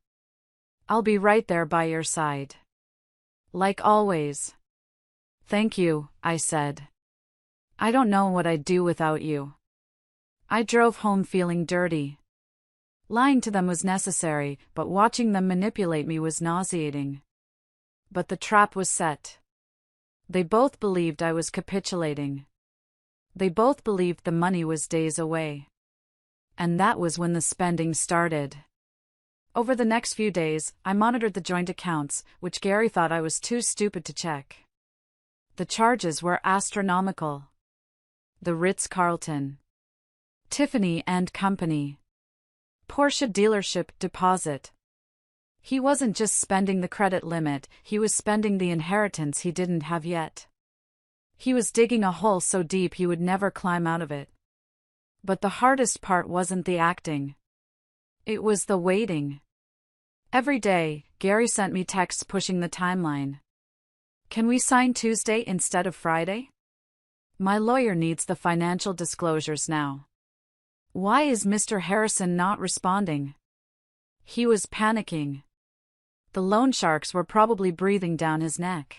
I'll be right there by your side. Like always. Thank you, I said. I don't know what I'd do without you. I drove home feeling dirty. Lying to them was necessary, but watching them manipulate me was nauseating. But the trap was set. They both believed I was capitulating. They both believed the money was days away. And that was when the spending started. Over the next few days, I monitored the joint accounts, which Gary thought I was too stupid to check. The charges were astronomical. The Ritz-Carlton, Tiffany and Company, Porsche dealership deposit. He wasn't just spending the credit limit, he was spending the inheritance he didn't have yet. He was digging a hole so deep he would never climb out of it. But the hardest part wasn't the acting. It was the waiting. Every day, Gary sent me texts pushing the timeline. Can we sign Tuesday instead of Friday? My lawyer needs the financial disclosures now. Why is Mr. Harrison not responding? He was panicking. The loan sharks were probably breathing down his neck.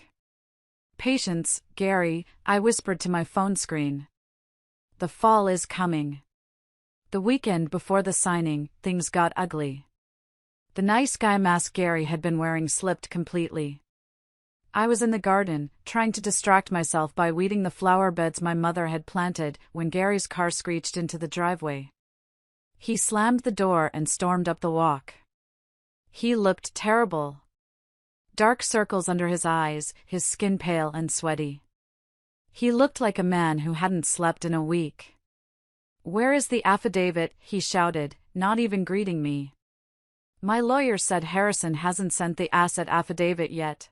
Patience, Gary, I whispered to my phone screen. The fall is coming. The weekend before the signing, things got ugly. The nice guy mask Gary had been wearing slipped completely. I was in the garden, trying to distract myself by weeding the flower beds my mother had planted, when Gary's car screeched into the driveway. He slammed the door and stormed up the walk. He looked terrible. Dark circles under his eyes, his skin pale and sweaty. He looked like a man who hadn't slept in a week. Where is the affidavit? He shouted, not even greeting me. My lawyer said Harrison hasn't sent the asset affidavit yet.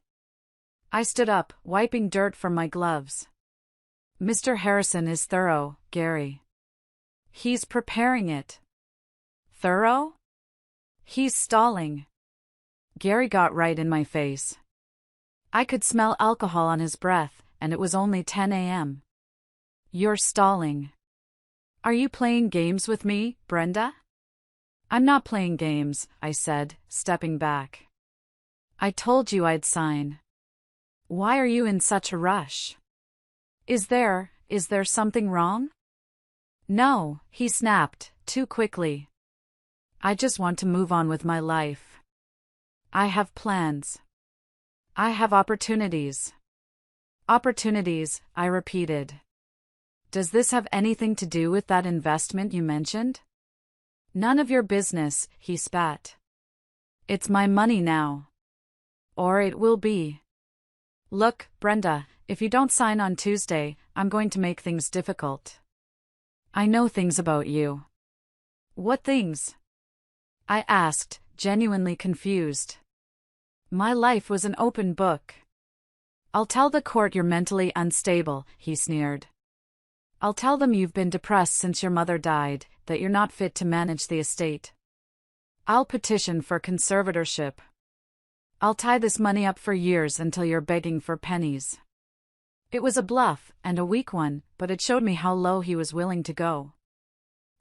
I stood up, wiping dirt from my gloves. Mr. Harrison is thorough, Gary. He's preparing it. Thorough? He's stalling. Gary got right in my face. I could smell alcohol on his breath, and it was only 10 a.m. You're stalling. Are you playing games with me, Brenda? I'm not playing games, I said, stepping back. I told you I'd sign. Why are you in such a rush? Is there something wrong? No, he snapped, too quickly. I just want to move on with my life. I have plans. I have opportunities. Opportunities, I repeated. Does this have anything to do with that investment you mentioned? None of your business, he spat. It's my money now. Or it will be. Look, Brenda, if you don't sign on Tuesday, I'm going to make things difficult. I know things about you. What things? I asked, genuinely confused. My life was an open book. I'll tell the court you're mentally unstable, he sneered. I'll tell them you've been depressed since your mother died, that you're not fit to manage the estate. I'll petition for conservatorship. I'll tie this money up for years until you're begging for pennies. It was a bluff, and a weak one, but it showed me how low he was willing to go.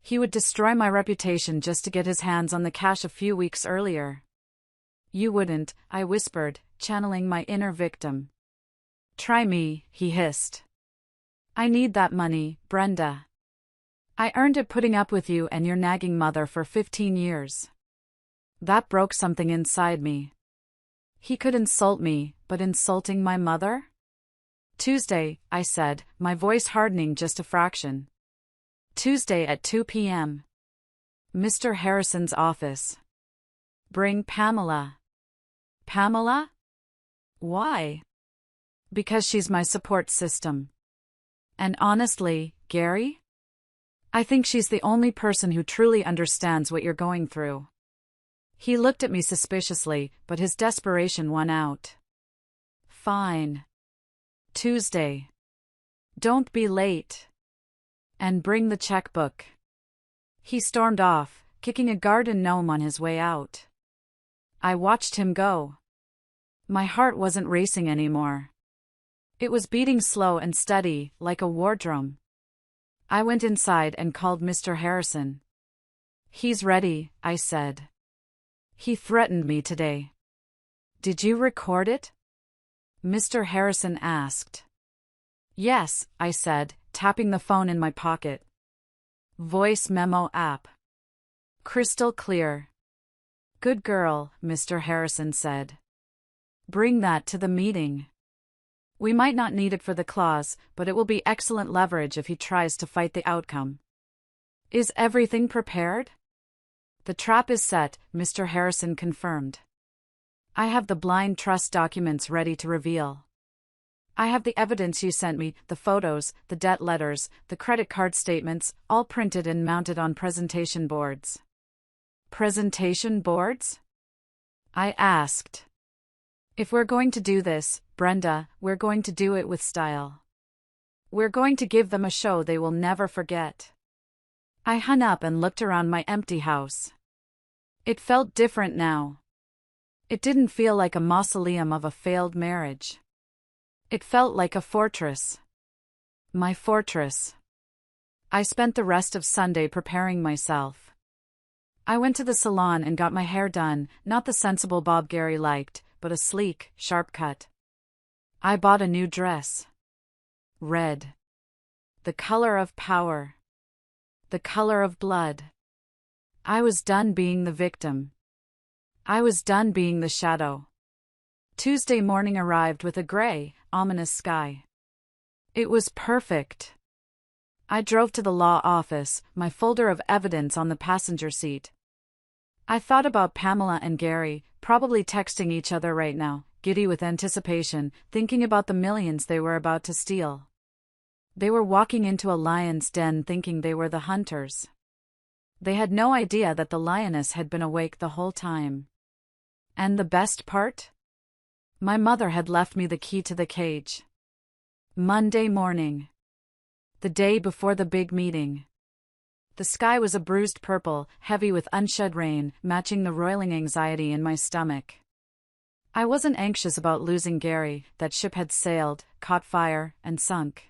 He would destroy my reputation just to get his hands on the cash a few weeks earlier. You wouldn't, I whispered, channeling my inner victim. Try me, he hissed. I need that money, Brenda. I earned it putting up with you and your nagging mother for 15 years. That broke something inside me. He could insult me, but insulting my mother? Tuesday, I said, my voice hardening just a fraction. Tuesday at 2 p.m. Mr. Harrison's office. Bring Pamela. Pamela? Why? Because she's my support system. And honestly, Gary? I think she's the only person who truly understands what you're going through. He looked at me suspiciously, but his desperation won out. Fine. Tuesday. Don't be late. And bring the checkbook. He stormed off, kicking a garden gnome on his way out. I watched him go. My heart wasn't racing anymore. It was beating slow and steady, like a war drum. I went inside and called Mr. Harrison. He's ready, I said. He threatened me today. Did you record it? Mr. Harrison asked. Yes, I said, tapping the phone in my pocket. Voice memo app. Crystal clear. Good girl, Mr. Harrison said. Bring that to the meeting. We might not need it for the clause, but it will be excellent leverage if he tries to fight the outcome. Is everything prepared? The trap is set, Mr. Harrison confirmed. I have the blind trust documents ready to reveal. I have the evidence you sent me, the photos, the debt letters, the credit card statements, all printed and mounted on presentation boards. Presentation boards? I asked. If we're going to do this, Brenda, we're going to do it with style. We're going to give them a show they will never forget. I hung up and looked around my empty house. It felt different now. It didn't feel like a mausoleum of a failed marriage. It felt like a fortress. My fortress. I spent the rest of Sunday preparing myself. I went to the salon and got my hair done, not the sensible bob Gary liked, but a sleek, sharp cut. I bought a new dress. Red. The color of power. The color of blood. I was done being the victim. I was done being the shadow. Tuesday morning arrived with a gray, ominous sky. It was perfect. I drove to the law office, my folder of evidence on the passenger seat. I thought about Pamela and Gary, probably texting each other right now, giddy with anticipation, thinking about the millions they were about to steal. They were walking into a lion's den thinking they were the hunters. They had no idea that the lioness had been awake the whole time. And the best part? My mother had left me the key to the cage. Monday morning. The day before the big meeting. The sky was a bruised purple, heavy with unshed rain, matching the roiling anxiety in my stomach. I wasn't anxious about losing Gary, that ship had sailed, caught fire, and sunk.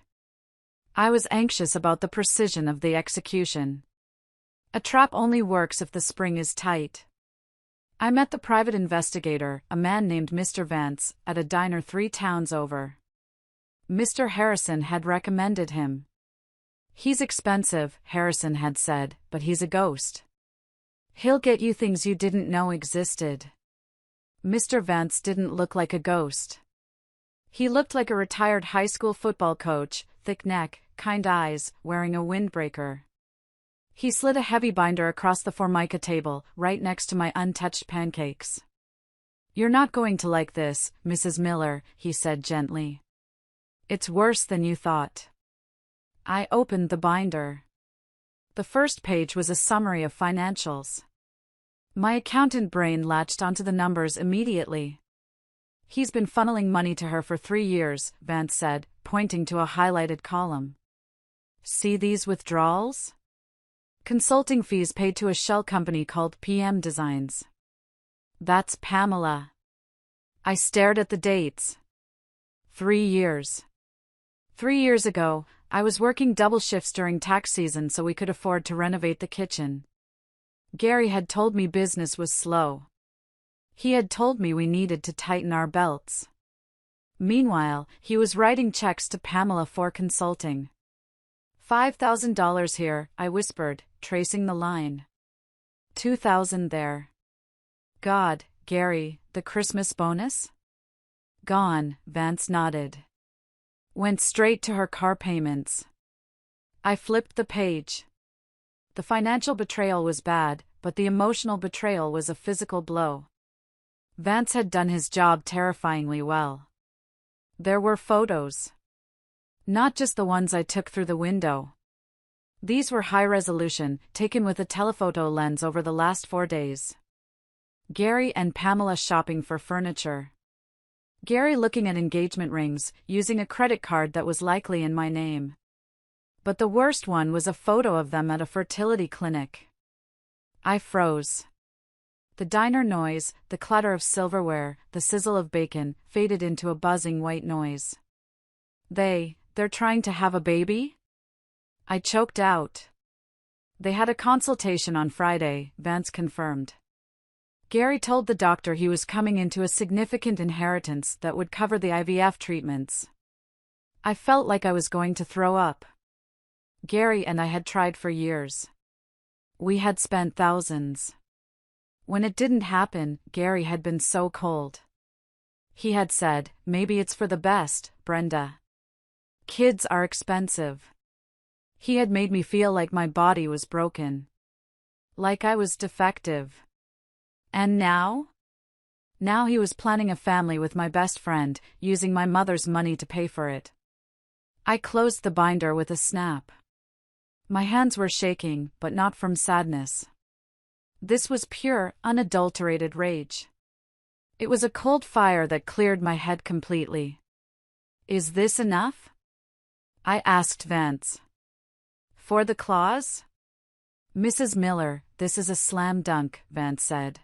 I was anxious about the precision of the execution. A trap only works if the spring is tight. I met the private investigator, a man named Mr. Vance, at a diner 3 towns over. Mr. Harrison had recommended him. He's expensive, Harrison had said, but he's a ghost. He'll get you things you didn't know existed. Mr. Vance didn't look like a ghost. He looked like a retired high school football coach, thick neck, kind eyes, wearing a windbreaker. He slid a heavy binder across the formica table, right next to my untouched pancakes. You're not going to like this, Mrs. Miller, he said gently. It's worse than you thought. I opened the binder. The first page was a summary of financials. My accountant brain latched onto the numbers immediately. He's been funneling money to her for 3 years, Vance said, pointing to a highlighted column. See these withdrawals? Consulting fees paid to a shell company called PM Designs. That's Pamela. I stared at the dates. 3 years. 3 years ago, I was working double shifts during tax season so we could afford to renovate the kitchen. Gary had told me business was slow. He had told me we needed to tighten our belts. Meanwhile, he was writing checks to Pamela for consulting. $5,000 here, I whispered, tracing the line. 2,000 there. God, Gary, the Christmas bonus? Gone, Vance nodded. Went straight to her car payments. I flipped the page. The financial betrayal was bad, but the emotional betrayal was a physical blow. Vance had done his job terrifyingly well. There were photos. Not just the ones I took through the window. These were high resolution, taken with a telephoto lens over the last 4 days. Gary and Pamela shopping for furniture. Gary looking at engagement rings, using a credit card that was likely in my name. But the worst one was a photo of them at a fertility clinic. I froze. The diner noise, the clatter of silverware, the sizzle of bacon, faded into a buzzing white noise. They're trying to have a baby? I choked out. They had a consultation on Friday, Vance confirmed. Gary told the doctor he was coming into a significant inheritance that would cover the IVF treatments. I felt like I was going to throw up. Gary and I had tried for years. We had spent thousands. When it didn't happen, Gary had been so cold. He had said, "Maybe it's for the best, Brenda. Kids are expensive." He had made me feel like my body was broken. Like I was defective. And now? Now he was planning a family with my best friend, using my mother's money to pay for it. I closed the binder with a snap. My hands were shaking, but not from sadness. This was pure, unadulterated rage. It was a cold fire that cleared my head completely. Is this enough? I asked Vance. For the clause? Mrs. Miller, this is a slam dunk, Vance said.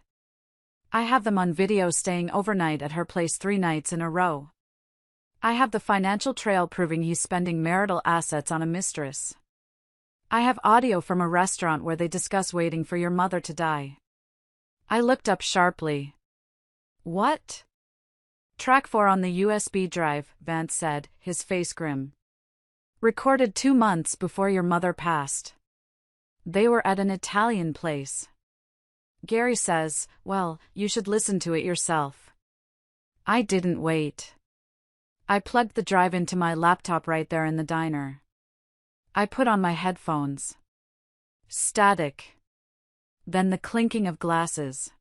I have them on video staying overnight at her place 3 nights in a row. I have the financial trail proving he's spending marital assets on a mistress. I have audio from a restaurant where they discuss waiting for your mother to die. I looked up sharply. What? Track 4 on the USB drive, Vance said, his face grim. Recorded 2 months before your mother passed. They were at an Italian place. Gary says, well, you should listen to it yourself. I didn't wait. I plugged the drive into my laptop right there in the diner. I put on my headphones. Static. Then the clinking of glasses.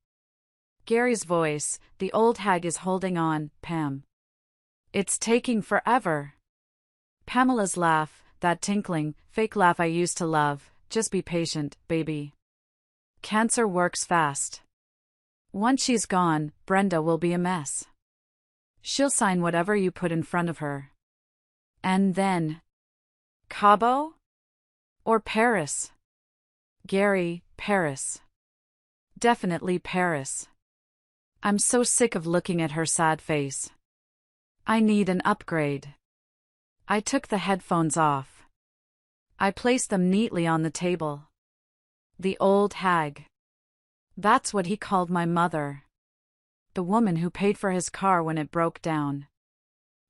Gary's voice, the old hag is holding on, Pam. It's taking forever. Pamela's laugh, that tinkling, fake laugh I used to love, just be patient, baby. Cancer works fast. Once she's gone, Brenda will be a mess. She'll sign whatever you put in front of her. And then... Cabo? Or Paris? Gary, Paris. Definitely Paris. I'm so sick of looking at her sad face. I need an upgrade. I took the headphones off. I placed them neatly on the table. The old hag. That's what he called my mother. The woman who paid for his car when it broke down.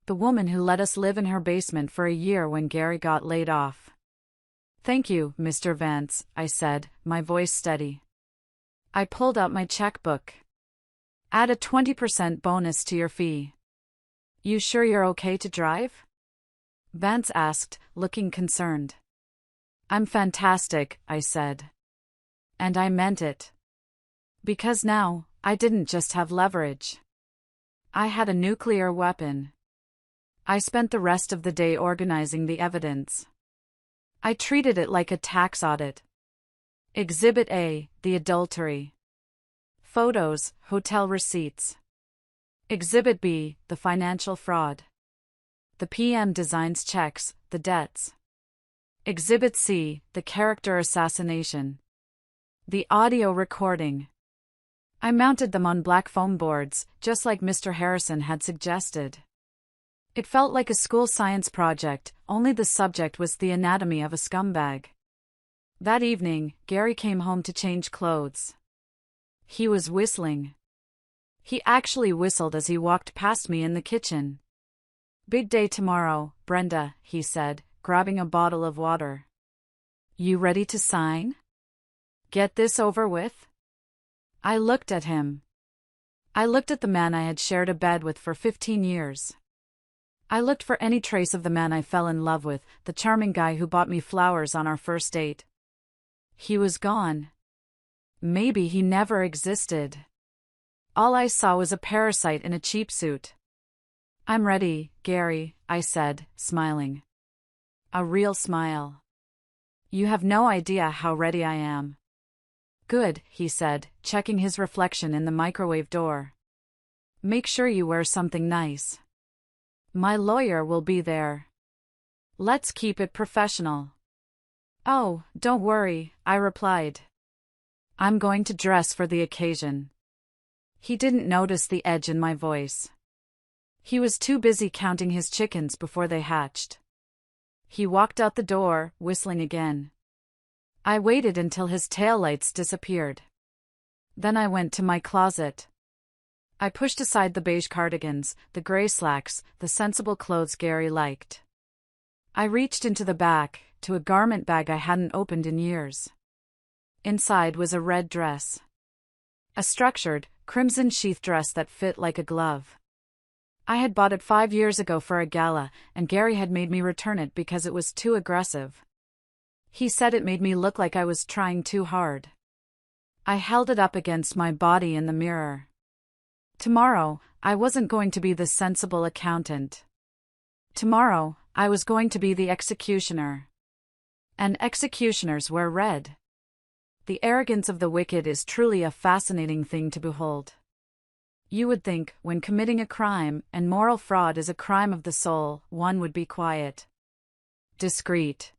The woman who let us live in her basement for a year when Gary got laid off. Thank you, Mr. Vance, I said, my voice steady. I pulled out my checkbook. Add a 20% bonus to your fee. You sure you're okay to drive? Vance asked, looking concerned. I'm fantastic, I said. And I meant it. Because now, I didn't just have leverage. I had a nuclear weapon. I spent the rest of the day organizing the evidence. I treated it like a tax audit. Exhibit A, the adultery. Photos, hotel receipts. Exhibit B, the financial fraud. The PM Designs checks, the debts. Exhibit C, the character assassination. The audio recording. I mounted them on black foam boards, just like Mr. Harrison had suggested. It felt like a school science project, only the subject was the anatomy of a scumbag. That evening, Gary came home to change clothes. He was whistling. He actually whistled as he walked past me in the kitchen. "Big day tomorrow, Brenda," he said, grabbing a bottle of water. "You ready to sign? Get this over with?" I looked at him. I looked at the man I had shared a bed with for 15 years. I looked for any trace of the man I fell in love with, the charming guy who bought me flowers on our first date. He was gone. Maybe he never existed. All I saw was a parasite in a cheap suit. "I'm ready, Gary," I said, smiling. A real smile. "You have no idea how ready I am." "Good," he said, checking his reflection in the microwave door. "Make sure you wear something nice. My lawyer will be there. Let's keep it professional." "Oh, don't worry," I replied. "I'm going to dress for the occasion." He didn't notice the edge in my voice. He was too busy counting his chickens before they hatched. He walked out the door, whistling again. I waited until his taillights disappeared. Then I went to my closet. I pushed aside the beige cardigans, the gray slacks, the sensible clothes Gary liked. I reached into the back, to a garment bag I hadn't opened in years. Inside was a red dress. A structured, crimson sheath dress that fit like a glove. I had bought it 5 years ago for a gala, and Gary had made me return it because it was too aggressive. He said it made me look like I was trying too hard. I held it up against my body in the mirror. Tomorrow, I wasn't going to be the sensible accountant. Tomorrow, I was going to be the executioner. And executioners wear red. The arrogance of the wicked is truly a fascinating thing to behold. You would think, when committing a crime, and moral fraud is a crime of the soul, one would be quiet, discreet,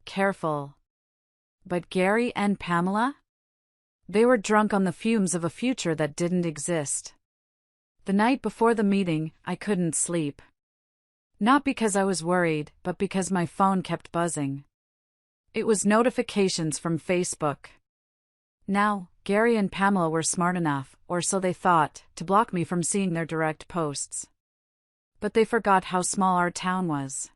careful. But Gary and Pamela? They were drunk on the fumes of a future that didn't exist. The night before the meeting, I couldn't sleep. Not because I was worried, but because my phone kept buzzing. It was notifications from Facebook. Now, Gary and Pamela were smart enough, or so they thought, to block me from seeing their direct posts. But they forgot how small our town was.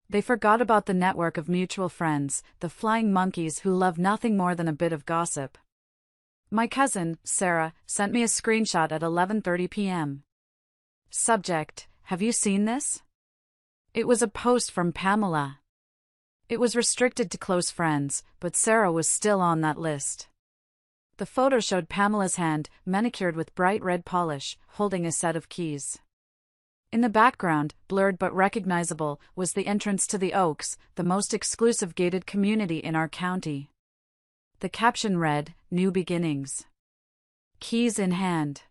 They forgot about the network of mutual friends, the flying monkeys who love nothing more than a bit of gossip. My cousin, Sarah, sent me a screenshot at 11:30 p.m. Subject: "Have you seen this?" It was a post from Pamela. It was restricted to close friends, but Sarah was still on that list. The photo showed Pamela's hand, manicured with bright red polish, holding a set of keys. In the background, blurred but recognizable, was the entrance to the Oaks, the most exclusive gated community in our county. The caption read, "New Beginnings. Keys in hand.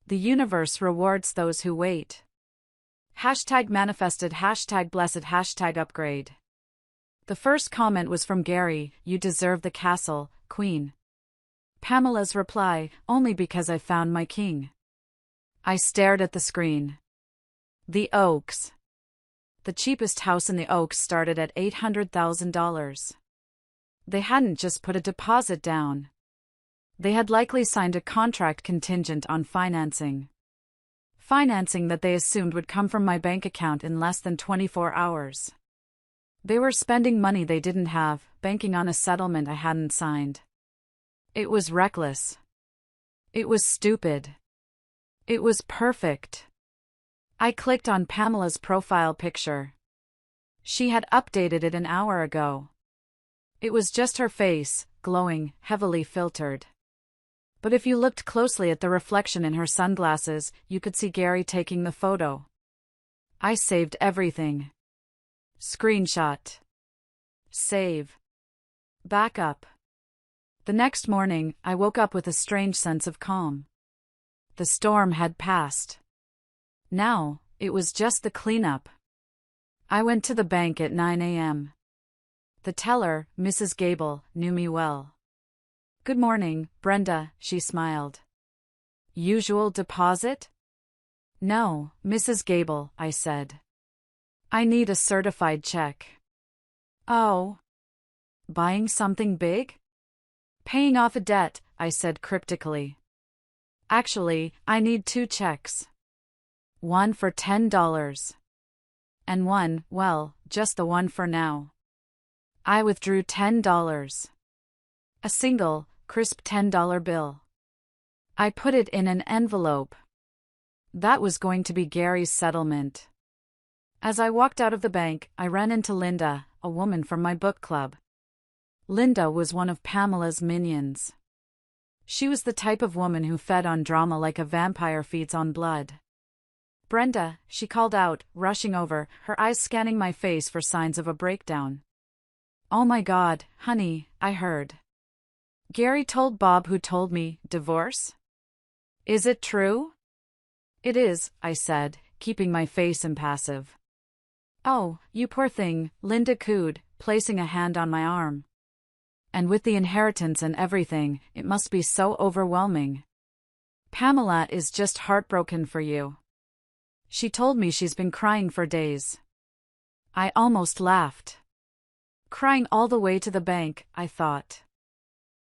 The universe rewards those who wait. #manifested, #blessed, #upgrade. The first comment was from Gary, "You deserve the castle, queen." Pamela's reply, "Only because I found my king." I stared at the screen. The Oaks. The cheapest house in the Oaks started at $800,000. They hadn't just put a deposit down. They had likely signed a contract contingent on financing. Financing that they assumed would come from my bank account in less than 24 hours. They were spending money they didn't have, banking on a settlement I hadn't signed. It was reckless. It was stupid. It was perfect. I clicked on Pamela's profile picture. She had updated it an hour ago. It was just her face, glowing, heavily filtered. But if you looked closely at the reflection in her sunglasses, you could see Gary taking the photo. I saved everything. Screenshot. Save. Backup. The next morning, I woke up with a strange sense of calm. The storm had passed. Now, it was just the cleanup. I went to the bank at 9 a.m. The teller, Mrs. Gable, knew me well. "Good morning, Brenda," she smiled. "Usual deposit?" "No, Mrs. Gable," I said. "I need a certified check." "Oh. Buying something big?" "Paying off a debt," I said cryptically. "Actually, I need 2 checks. One for $10. And one, well, just the one for now." I withdrew $10. A single, crisp $10 bill. I put it in an envelope. That was going to be Gary's settlement. As I walked out of the bank, I ran into Linda, a woman from my book club. Linda was one of Pamela's minions. She was the type of woman who fed on drama like a vampire feeds on blood. "Brenda," she called out, rushing over, her eyes scanning my face for signs of a breakdown. "Oh my God, honey," I heard. "Gary told Bob who told me, divorce? Is it true?" "It is," I said, keeping my face impassive. "Oh, you poor thing," Linda cooed, placing a hand on my arm. "And with the inheritance and everything, it must be so overwhelming. Pamela is just heartbroken for you. She told me she's been crying for days." I almost laughed. Crying all the way to the bank, I thought.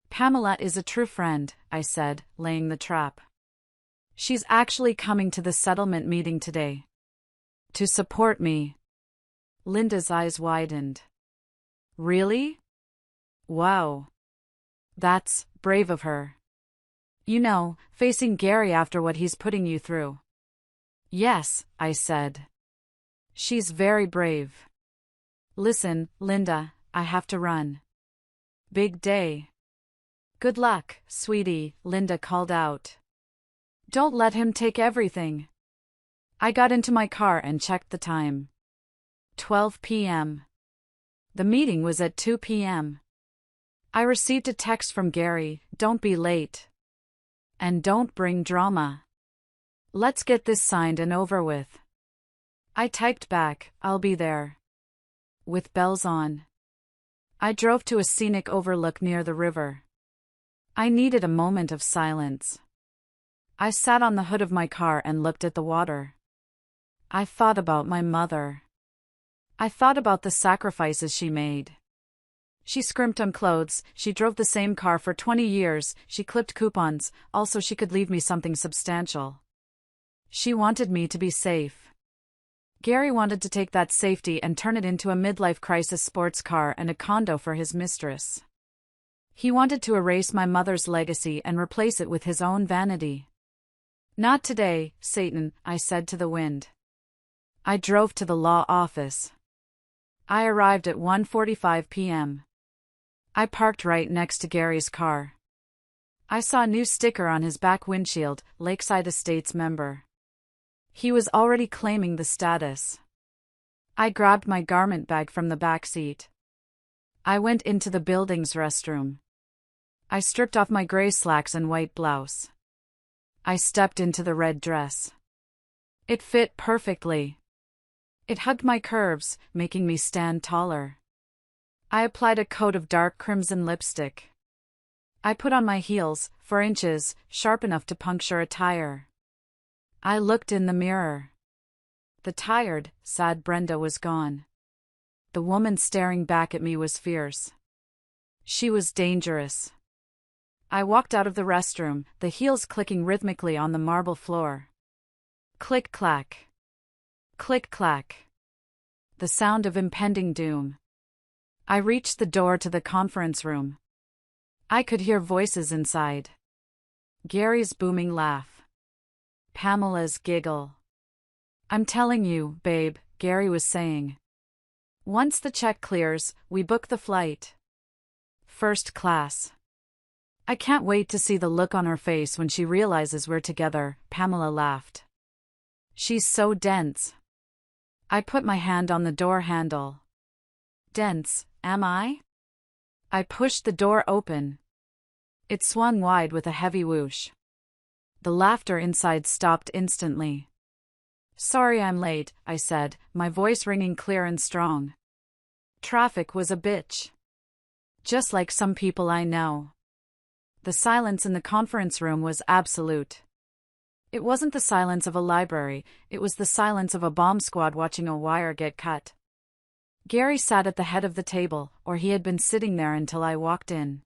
"Pamela is a true friend," I said, laying the trap. "She's actually coming to the settlement meeting today. To support me." Linda's eyes widened. "Really? Wow. That's brave of her. You know, facing Gary after what he's putting you through." "Yes," I said. "She's very brave. Listen, Linda, I have to run. Big day." "Good luck, sweetie," Linda called out. "Don't let him take everything." I got into my car and checked the time. 12 p.m. The meeting was at 2 p.m. I received a text from Gary, "Don't be late. And don't bring drama. Let's get this signed and over with." I typed back, "I'll be there." With bells on. I drove to a scenic overlook near the river. I needed a moment of silence. I sat on the hood of my car and looked at the water. I thought about my mother. I thought about the sacrifices she made. She scrimped on clothes, she drove the same car for 20 years, she clipped coupons, also she could leave me something substantial. She wanted me to be safe. Gary wanted to take that safety and turn it into a midlife crisis sports car and a condo for his mistress. He wanted to erase my mother's legacy and replace it with his own vanity. "Not today, Satan," I said to the wind. I drove to the law office. I arrived at 1:45 p.m. I parked right next to Gary's car. I saw a new sticker on his back windshield, Lakeside Estates member. He was already claiming the status. I grabbed my garment bag from the back seat. I went into the building's restroom. I stripped off my gray slacks and white blouse. I stepped into the red dress. It fit perfectly. It hugged my curves, making me stand taller. I applied a coat of dark crimson lipstick. I put on my heels, 4 inches, sharp enough to puncture a tire. I looked in the mirror. The tired, sad Brenda was gone. The woman staring back at me was fierce. She was dangerous. I walked out of the restroom, the heels clicking rhythmically on the marble floor. Click-clack. Click-clack. The sound of impending doom. I reached the door to the conference room. I could hear voices inside. Gary's booming laugh. Pamela's giggle. "I'm telling you, babe," Gary was saying. "Once the check clears, we book the flight. First class. I can't wait to see the look on her face when she realizes we're together," Pamela laughed. "She's so dense." I put my hand on the door handle. "Dense, am I?" I pushed the door open. It swung wide with a heavy whoosh. The laughter inside stopped instantly. "Sorry I'm late," I said, my voice ringing clear and strong. Traffic was a bitch. Just like some people I know. The silence in the conference room was absolute. It wasn't the silence of a library, it was the silence of a bomb squad watching a wire get cut. Gary sat at the head of the table, or he had been sitting there until I walked in.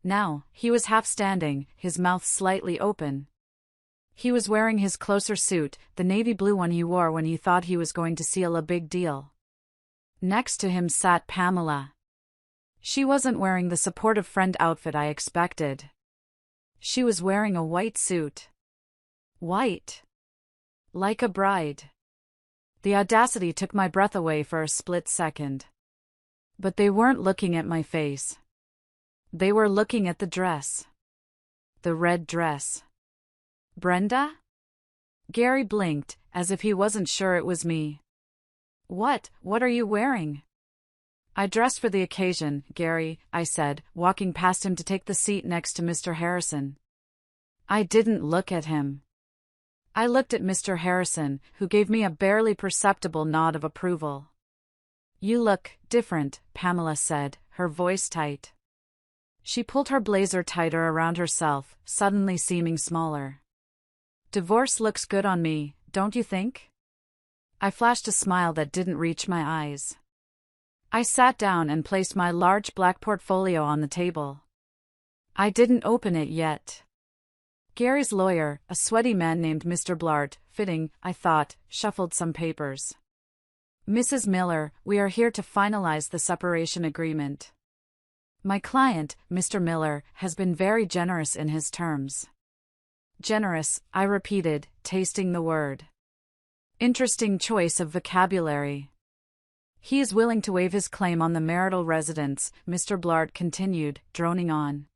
Now, he was half standing, his mouth slightly open. He was wearing his closer suit, the navy blue one he wore when he thought he was going to seal a big deal. Next to him sat Pamela. She wasn't wearing the supportive friend outfit I expected. She was wearing a white suit. White. Like a bride. The audacity took my breath away for a split second. But they weren't looking at my face. They were looking at the dress. The red dress. Brenda? Gary blinked, as if he wasn't sure it was me. What are you wearing? I dressed for the occasion, Gary, I said, walking past him to take the seat next to Mr. Harrison. I didn't look at him. I looked at Mr. Harrison, who gave me a barely perceptible nod of approval. You look different, Pamela said, her voice tight. She pulled her blazer tighter around herself, suddenly seeming smaller. Divorce looks good on me, don't you think? I flashed a smile that didn't reach my eyes. I sat down and placed my large black portfolio on the table. I didn't open it yet. Gary's lawyer, a sweaty man named Mr. Blart, fitting, I thought, shuffled some papers. Mrs. Miller, we are here to finalize the separation agreement. My client, Mr. Miller, has been very generous in his terms. Generous, I repeated, tasting the word. Interesting choice of vocabulary. He is willing to waive his claim on the marital residence, Mr. Blart continued, droning on.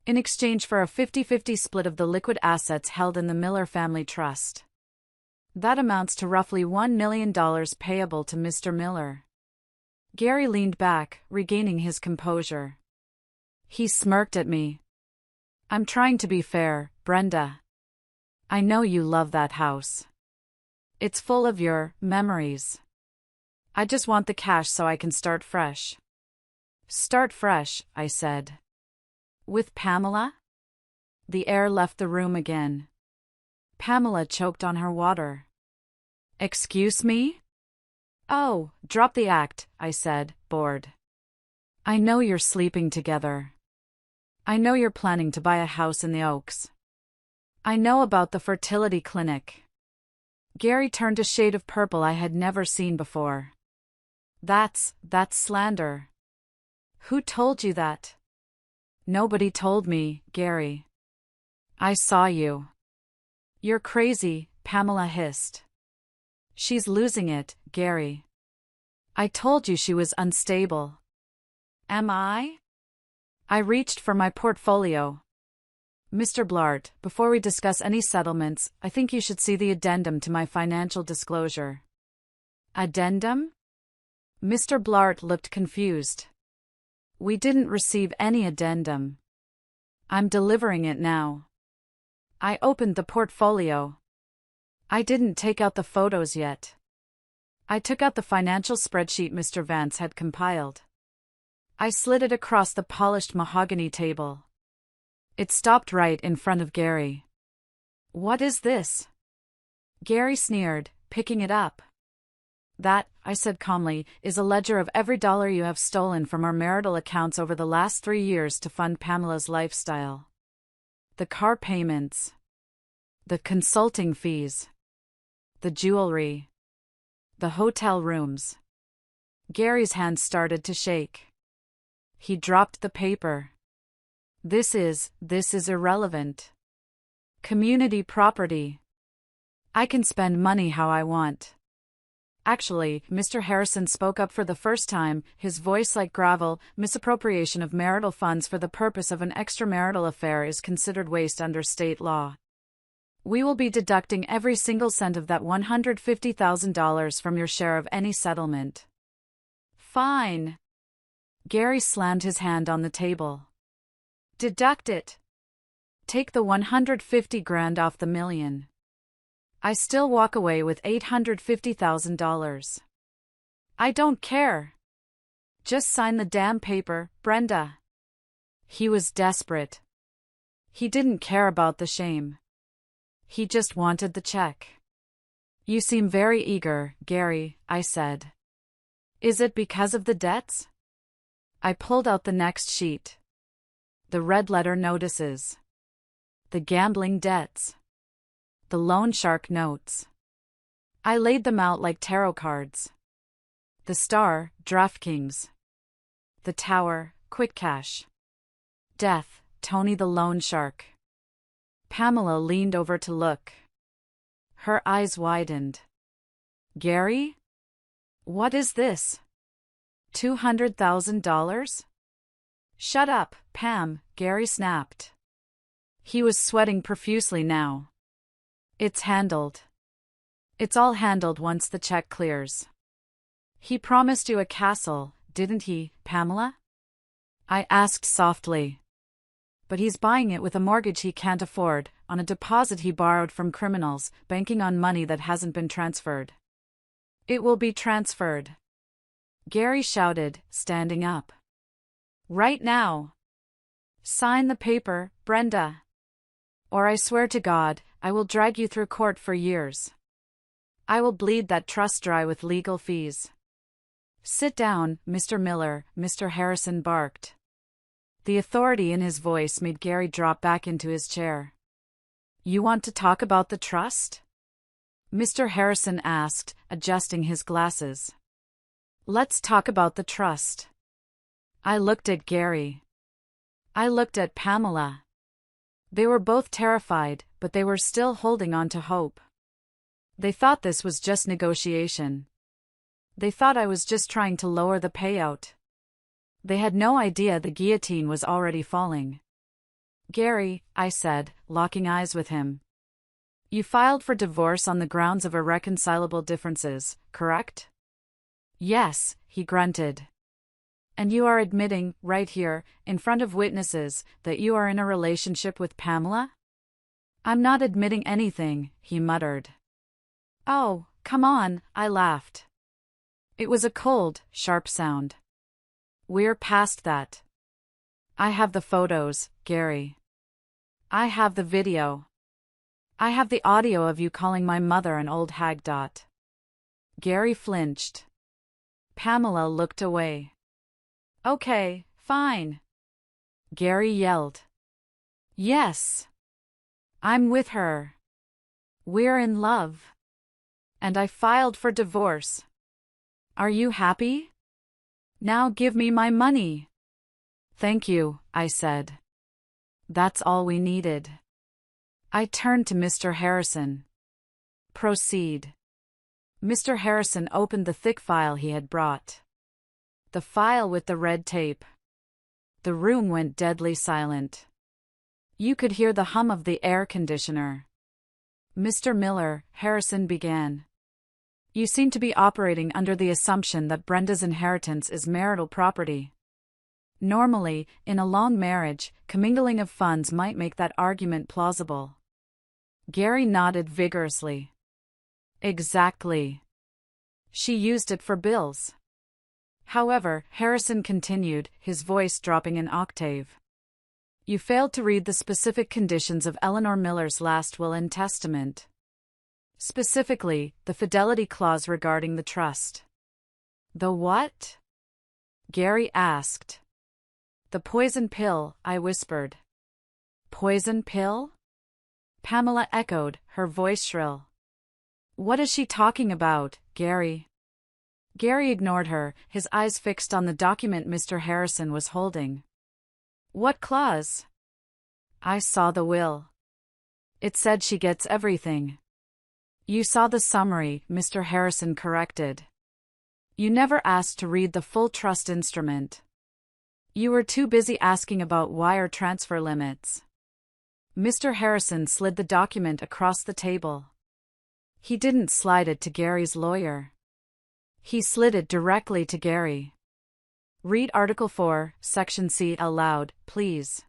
In exchange for a 50-50 split of the liquid assets held in the Miller Family Trust. That amounts to roughly $1 million payable to Mr. Miller. Gary leaned back, regaining his composure. He smirked at me. I'm trying to be fair, Brenda. I know you love that house. It's full of your memories. I just want the cash so I can start fresh. Start fresh, I said. With Pamela? The air left the room again. Pamela choked on her water. Excuse me? Oh, drop the act, I said, bored. I know you're sleeping together. I know you're planning to buy a house in the Oaks. I know about the fertility clinic. Gary turned a shade of purple I had never seen before. That's slander. Who told you that? Nobody told me, Gary. I saw you. You're crazy, Pamela hissed. She's losing it, Gary. I told you she was unstable. Am I? I reached for my portfolio. Mr. Blart, before we discuss any settlements, I think you should see the addendum to my financial disclosure. Addendum? Mr. Blart looked confused. We didn't receive any addendum. I'm delivering it now. I opened the portfolio. I didn't take out the photos yet. I took out the financial spreadsheet Mr. Vance had compiled. I slid it across the polished mahogany table. It stopped right in front of Gary. What is this? Gary sneered, picking it up. That, I said calmly, is a ledger of every dollar you have stolen from our marital accounts over the last 3 years to fund Pamela's lifestyle. The car payments. The consulting fees. The jewelry. The hotel rooms. Gary's hand started to shake. He dropped the paper. This is irrelevant. Community property. I can spend money how I want. Actually, Mr. Harrison spoke up for the first time, his voice like gravel. Misappropriation of marital funds for the purpose of an extramarital affair is considered waste under state law. We will be deducting every single cent of that $150,000 from your share of any settlement. Fine. Gary slammed his hand on the table. Deduct it. Take the $150,000 off the million. I still walk away with $850,000. I don't care. Just sign the damn paper, Brenda. He was desperate. He didn't care about the shame. He just wanted the check. You seem very eager, Gary, I said. Is it because of the debts? I pulled out the next sheet. The red letter notices. The gambling debts. The loan shark notes. I laid them out like tarot cards. The star, DraftKings. The tower, Quick Cash. Death, Tony the loan shark. Pamela leaned over to look. Her eyes widened. Gary? What is this? $200,000? Shut up, Pam, Gary snapped. He was sweating profusely now. It's handled. It's all handled once the check clears. He promised you a castle, didn't he, Pamela? I asked softly. But he's buying it with a mortgage he can't afford, on a deposit he borrowed from criminals, banking on money that hasn't been transferred. It will be transferred. Gary shouted, standing up. Right now. Sign the paper, Brenda. Or I swear to God, I will drag you through court for years. I will bleed that trust dry with legal fees. Sit down, Mr. Miller, Mr. Harrison barked. The authority in his voice made Gary drop back into his chair. You want to talk about the trust? Mr. Harrison asked, adjusting his glasses. Let's talk about the trust. I looked at Gary. I looked at Pamela. They were both terrified, but they were still holding on to hope. They thought this was just negotiation. They thought I was just trying to lower the payout. They had no idea the guillotine was already falling. Gary, I said, locking eyes with him. You filed for divorce on the grounds of irreconcilable differences, correct? Yes, he grunted. And you are admitting, right here, in front of witnesses, that you are in a relationship with Pamela? I'm not admitting anything, he muttered. Oh, come on, I laughed. It was a cold, sharp sound. We're past that. I have the photos, Gary. I have the video. I have the audio of you calling my mother an old hag. Gary flinched. Pamela looked away. Okay, fine. Gary yelled. Yes. I'm with her. We're in love. And I filed for divorce. Are you happy? Now give me my money. Thank you, I said. That's all we needed. I turned to Mr. Harrison. Proceed. Mr. Harrison opened the thick file he had brought. The file with the red tape. The room went deadly silent. You could hear the hum of the air conditioner. Mr. Miller, Harrison began. You seem to be operating under the assumption that Brenda's inheritance is marital property. Normally, in a long marriage, commingling of funds might make that argument plausible. Gary nodded vigorously. Exactly. She used it for bills. However, Harrison continued, his voice dropping an octave. You failed to read the specific conditions of Eleanor Miller's last will and testament. Specifically, the fidelity clause regarding the trust. The what? Gary asked. The poison pill, I whispered. Poison pill? Pamela echoed, her voice shrill. What is she talking about, Gary? Gary ignored her, his eyes fixed on the document Mr. Harrison was holding. What clause? I saw the will. It said she gets everything. You saw the summary, Mr. Harrison corrected. You never asked to read the full trust instrument. You were too busy asking about wire transfer limits. Mr. Harrison slid the document across the table. He didn't slide it to Gary's lawyer. He slid it directly to Gary. Read Article 4, Section C aloud, please.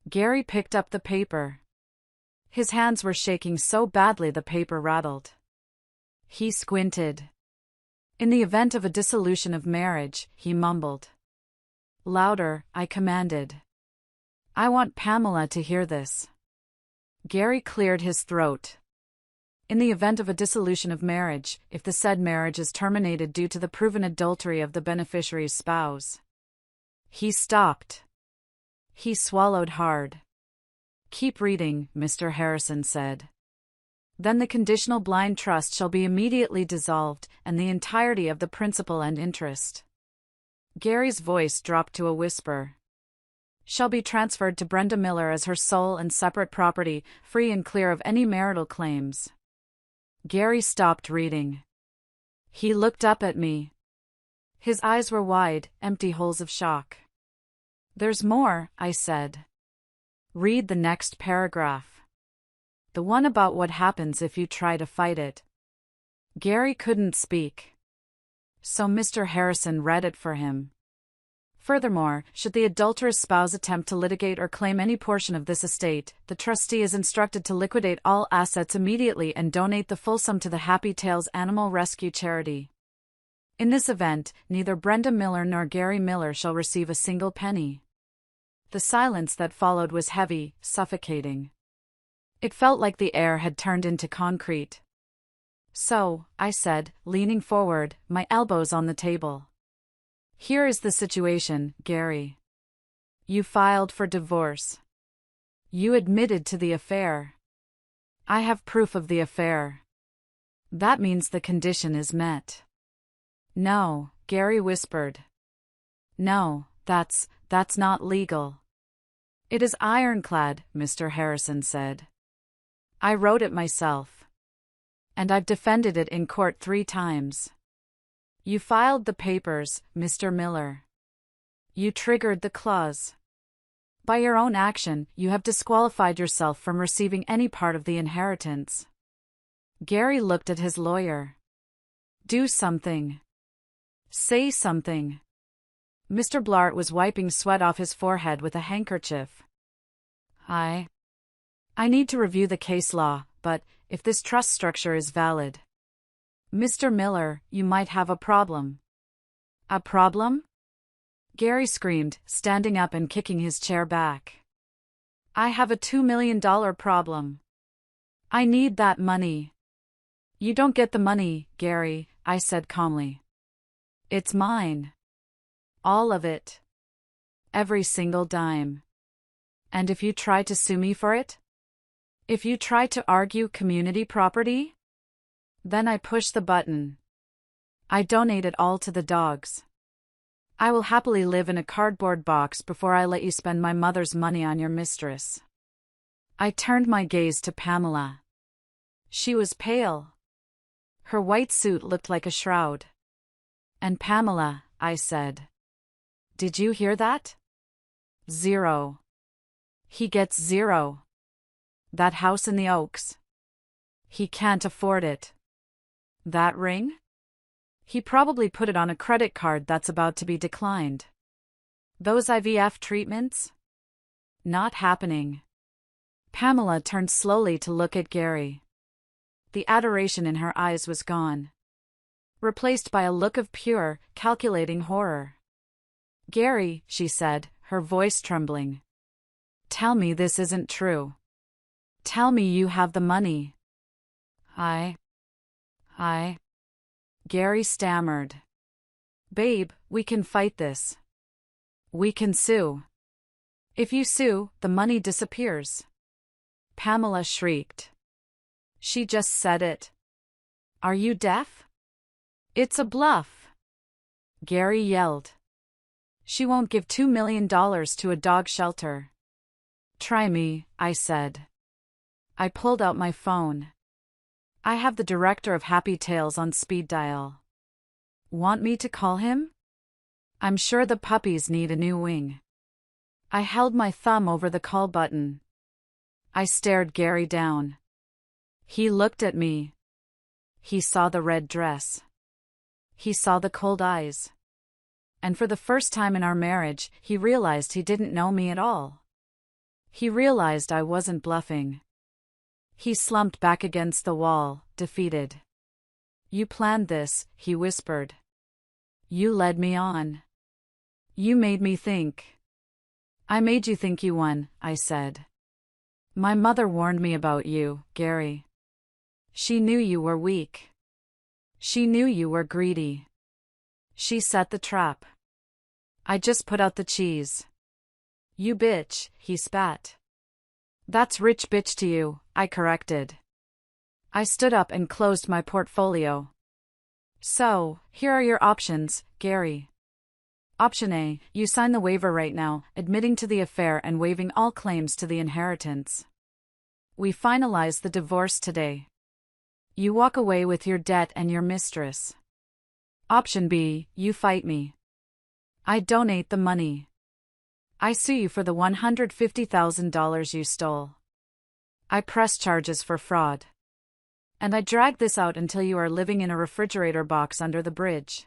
Gary picked up the paper. His hands were shaking so badly the paper rattled. He squinted. In the event of a dissolution of marriage, he mumbled. Louder, I commanded. I want Pamela to hear this. Gary cleared his throat. In the event of a dissolution of marriage, if the said marriage is terminated due to the proven adultery of the beneficiary's spouse. He stopped. He swallowed hard. Keep reading, Mr. Harrison said. Then the conditional blind trust shall be immediately dissolved, and the entirety of the principal and interest. Gary's voice dropped to a whisper. Shall be transferred to Brenda Miller as her sole and separate property, free and clear of any marital claims. Gary stopped reading. He looked up at me. His eyes were wide, empty holes of shock. There's more, I said. Read the next paragraph. The one about what happens if you try to fight it. Gary couldn't speak. So Mr. Harrison read it for him. Furthermore, should the adulterous spouse attempt to litigate or claim any portion of this estate, the trustee is instructed to liquidate all assets immediately and donate the full sum to the Happy Tales Animal Rescue Charity. In this event, neither Brenda Miller nor Gary Miller shall receive a single penny. The silence that followed was heavy, suffocating. It felt like the air had turned into concrete. So, I said, leaning forward, my elbows on the table. Here is the situation, Gary. You filed for divorce. You admitted to the affair. I have proof of the affair. That means the condition is met. No, Gary whispered. No, that's not legal. It is ironclad, Mr. Harrison said. I wrote it myself. And I've defended it in court 3 times. You filed the papers, Mr. Miller. You triggered the clause. By your own action, you have disqualified yourself from receiving any part of the inheritance. Gary looked at his lawyer. Do something. Say something. Mr. Blart was wiping sweat off his forehead with a handkerchief. I need to review the case law, but if this trust structure is valid. Mr. Miller, you might have a problem. A problem? Gary screamed, standing up and kicking his chair back. I have a $2 million problem. I need that money. You don't get the money, Gary, I said calmly. It's mine. All of it. Every single dime. And if you try to sue me for it? If you try to argue community property? Then I push the button. I donate it all to the dogs. I will happily live in a cardboard box before I let you spend my mother's money on your mistress. I turned my gaze to Pamela. She was pale. Her white suit looked like a shroud. And Pamela, I said. Did you hear that? 0. He gets 0. That house in the Oaks. He can't afford it. That ring? He probably put it on a credit card that's about to be declined. Those IVF treatments? Not happening. Pamela turned slowly to look at Gary. The adoration in her eyes was gone, replaced by a look of pure, calculating horror. Gary, she said, her voice trembling. Tell me this isn't true. Tell me you have the money. Gary stammered. Babe, we can fight this. We can sue. If you sue, the money disappears. Pamela shrieked. She just said it. Are you deaf? It's a bluff. Gary yelled. She won't give $2 million to a dog shelter. Try me, I said. I pulled out my phone. I have the director of Happy Tales on speed dial. Want me to call him? I'm sure the puppies need a new wing. I held my thumb over the call button. I stared Gary down. He looked at me. He saw the red dress. He saw the cold eyes. And for the first time in our marriage, he realized he didn't know me at all. He realized I wasn't bluffing. He slumped back against the wall, defeated. You planned this, he whispered. You led me on. You made me think. I made you think you won, I said. My mother warned me about you, Gary. She knew you were weak. She knew you were greedy. She set the trap. I just put out the cheese. You bitch, he spat. That's rich bitch to you, I corrected. I stood up and closed my portfolio. So, here are your options, Gary. Option A, you sign the waiver right now, admitting to the affair and waiving all claims to the inheritance. We finalize the divorce today. You walk away with your debt and your mistress. Option B, you fight me. I donate the money. I sue you for the $150,000 you stole. I press charges for fraud. And I drag this out until you are living in a refrigerator box under the bridge.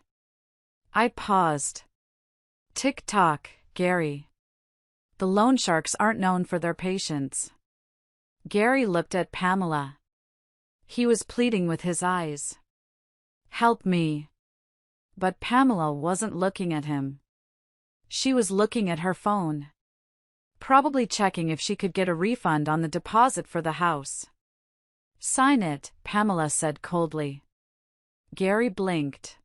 I paused. Tick-tock, Gary. The loan sharks aren't known for their patience. Gary looked at Pamela. He was pleading with his eyes. Help me. But Pamela wasn't looking at him. She was looking at her phone. Probably checking if she could get a refund on the deposit for the house. Sign it, Pamela said coldly. Gary blinked.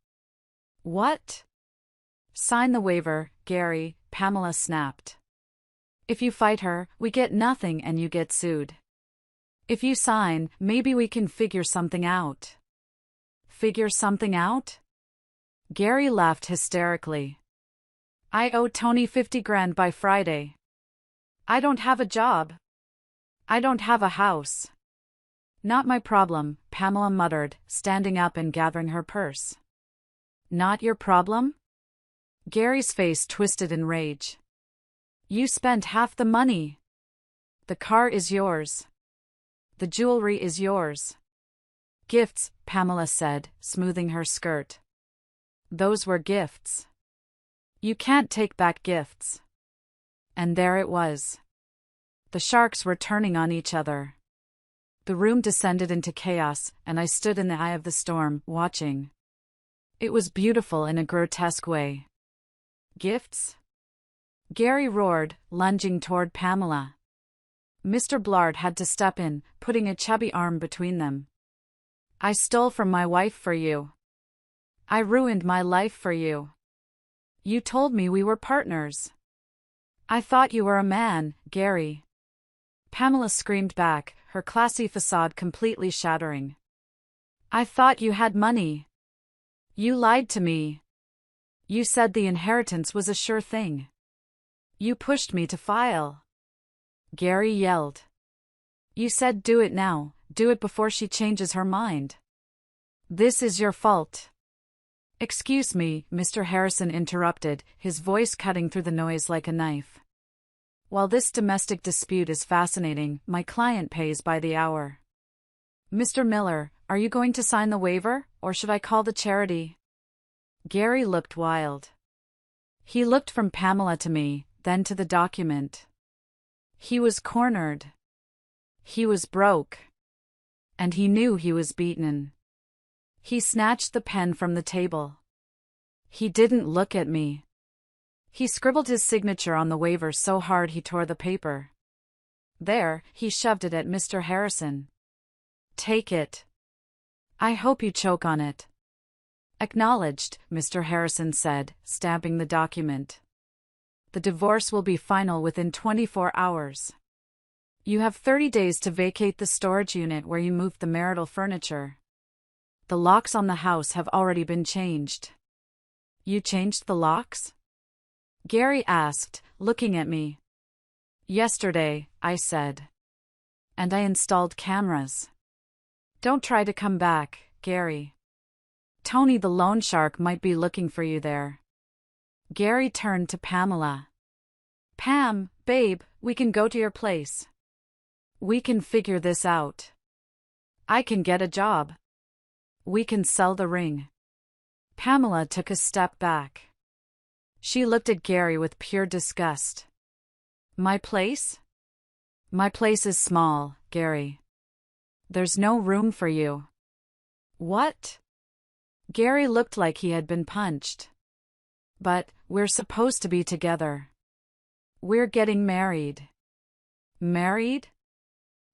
What? Sign the waiver, Gary, Pamela snapped. If you fight her, we get nothing and you get sued. If you sign, maybe we can figure something out. Figure something out? Gary laughed hysterically. I owe Tony 50 grand by Friday. I don't have a job. I don't have a house. Not my problem, Pamela muttered, standing up and gathering her purse. Not your problem? Gary's face twisted in rage. You spent half the money. The car is yours. The jewelry is yours. Gifts, Pamela said, smoothing her skirt. Those were gifts. You can't take back gifts. And there it was. The sharks were turning on each other. The room descended into chaos, and I stood in the eye of the storm, watching. It was beautiful in a grotesque way. Gifts? Gary roared, lunging toward Pamela. Mr. Blard had to step in, putting a chubby arm between them. I stole from my wife for you. I ruined my life for you. You told me we were partners. I thought you were a man, Gary. Pamela screamed back, her classy facade completely shattering. I thought you had money. You lied to me. You said the inheritance was a sure thing. You pushed me to file. Gary yelled. You said do it now, do it before she changes her mind. This is your fault. Excuse me, Mr. Harrison interrupted, his voice cutting through the noise like a knife. While this domestic dispute is fascinating, my client pays by the hour. Mr. Miller, are you going to sign the waiver, or should I call the charity? Gary looked wild. He looked from Pamela to me, then to the document. He was cornered. He was broke. And he knew he was beaten. He snatched the pen from the table. He didn't look at me. He scribbled his signature on the waiver so hard he tore the paper. There, he shoved it at Mr. Harrison. Take it. I hope you choke on it. Acknowledged, Mr. Harrison said, stamping the document. The divorce will be final within 24 hours. You have 30 days to vacate the storage unit where you moved the marital furniture. The locks on the house have already been changed. You changed the locks? Gary asked, looking at me. Yesterday, I said. And I installed cameras. Don't try to come back, Gary. Tony the loan shark might be looking for you there. Gary turned to Pamela. Pam, babe, we can go to your place. We can figure this out. I can get a job. We can sell the ring. Pamela took a step back. She looked at Gary with pure disgust. My place? My place is small, Gary. There's no room for you. What? Gary looked like he had been punched. But, we're supposed to be together. We're getting married. Married?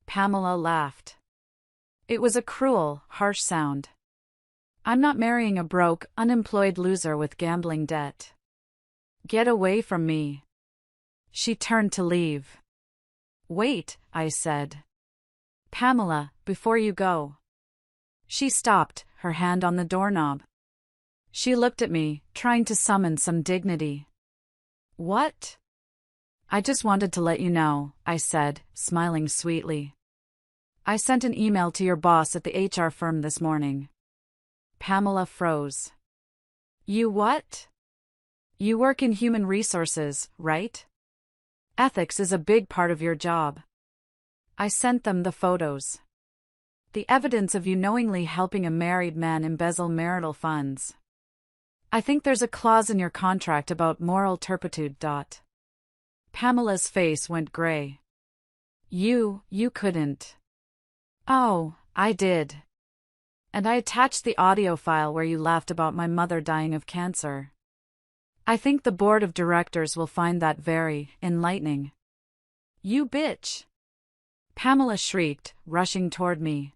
Pamela laughed. It was a cruel, harsh sound. I'm not marrying a broke, unemployed loser with gambling debt. Get away from me. She turned to leave. Wait, I said. Pamela, before you go. She stopped, her hand on the doorknob. She looked at me, trying to summon some dignity. What? I just wanted to let you know, I said, smiling sweetly. I sent an email to your boss at the HR firm this morning. Pamela froze. You what? You work in human resources, right? Ethics is a big part of your job. I sent them the photos. The evidence of you knowingly helping a married man embezzle marital funds. I think there's a clause in your contract about moral turpitude. Pamela's face went gray. You couldn't. Oh, I did. And I attached the audio file where you laughed about my mother dying of cancer. I think the board of directors will find that very enlightening. You bitch! Pamela shrieked, rushing toward me.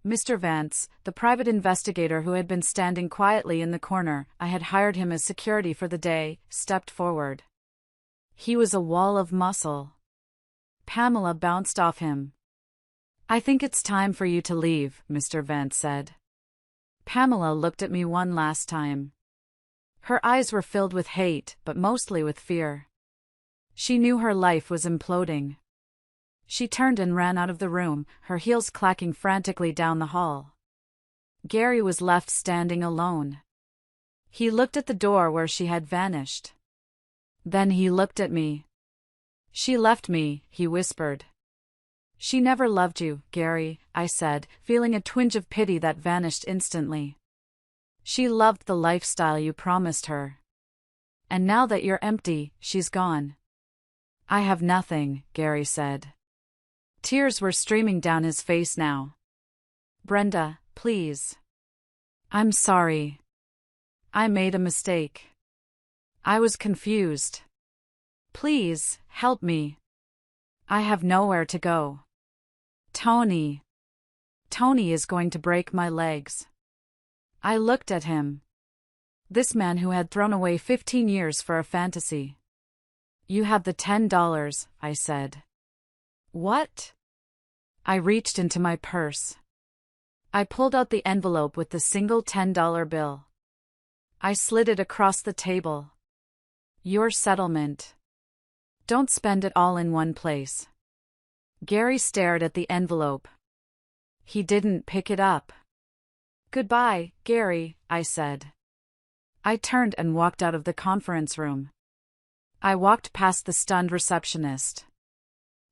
Mr. Vance, the private investigator who had been standing quietly in the corner, I had hired him as security for the day, stepped forward. He was a wall of muscle. Pamela bounced off him. I think it's time for you to leave, Mr. Vance said. Pamela looked at me one last time. Her eyes were filled with hate, but mostly with fear. She knew her life was imploding. She turned and ran out of the room, her heels clacking frantically down the hall. Gary was left standing alone. He looked at the door where she had vanished. Then he looked at me. She left me, he whispered. She never loved you, Gary, I said, feeling a twinge of pity that vanished instantly. She loved the lifestyle you promised her. And now that you're empty, she's gone. I have nothing, Gary said. Tears were streaming down his face now. Brenda, please. I'm sorry. I made a mistake. I was confused. Please, help me. I have nowhere to go. Tony. Tony is going to break my legs. I looked at him. This man who had thrown away 15 years for a fantasy. You have the $10, I said. What? I reached into my purse. I pulled out the envelope with the single $10 bill. I slid it across the table. Your settlement. Don't spend it all in one place. Gary stared at the envelope. He didn't pick it up. Goodbye, Gary, I said. I turned and walked out of the conference room. I walked past the stunned receptionist.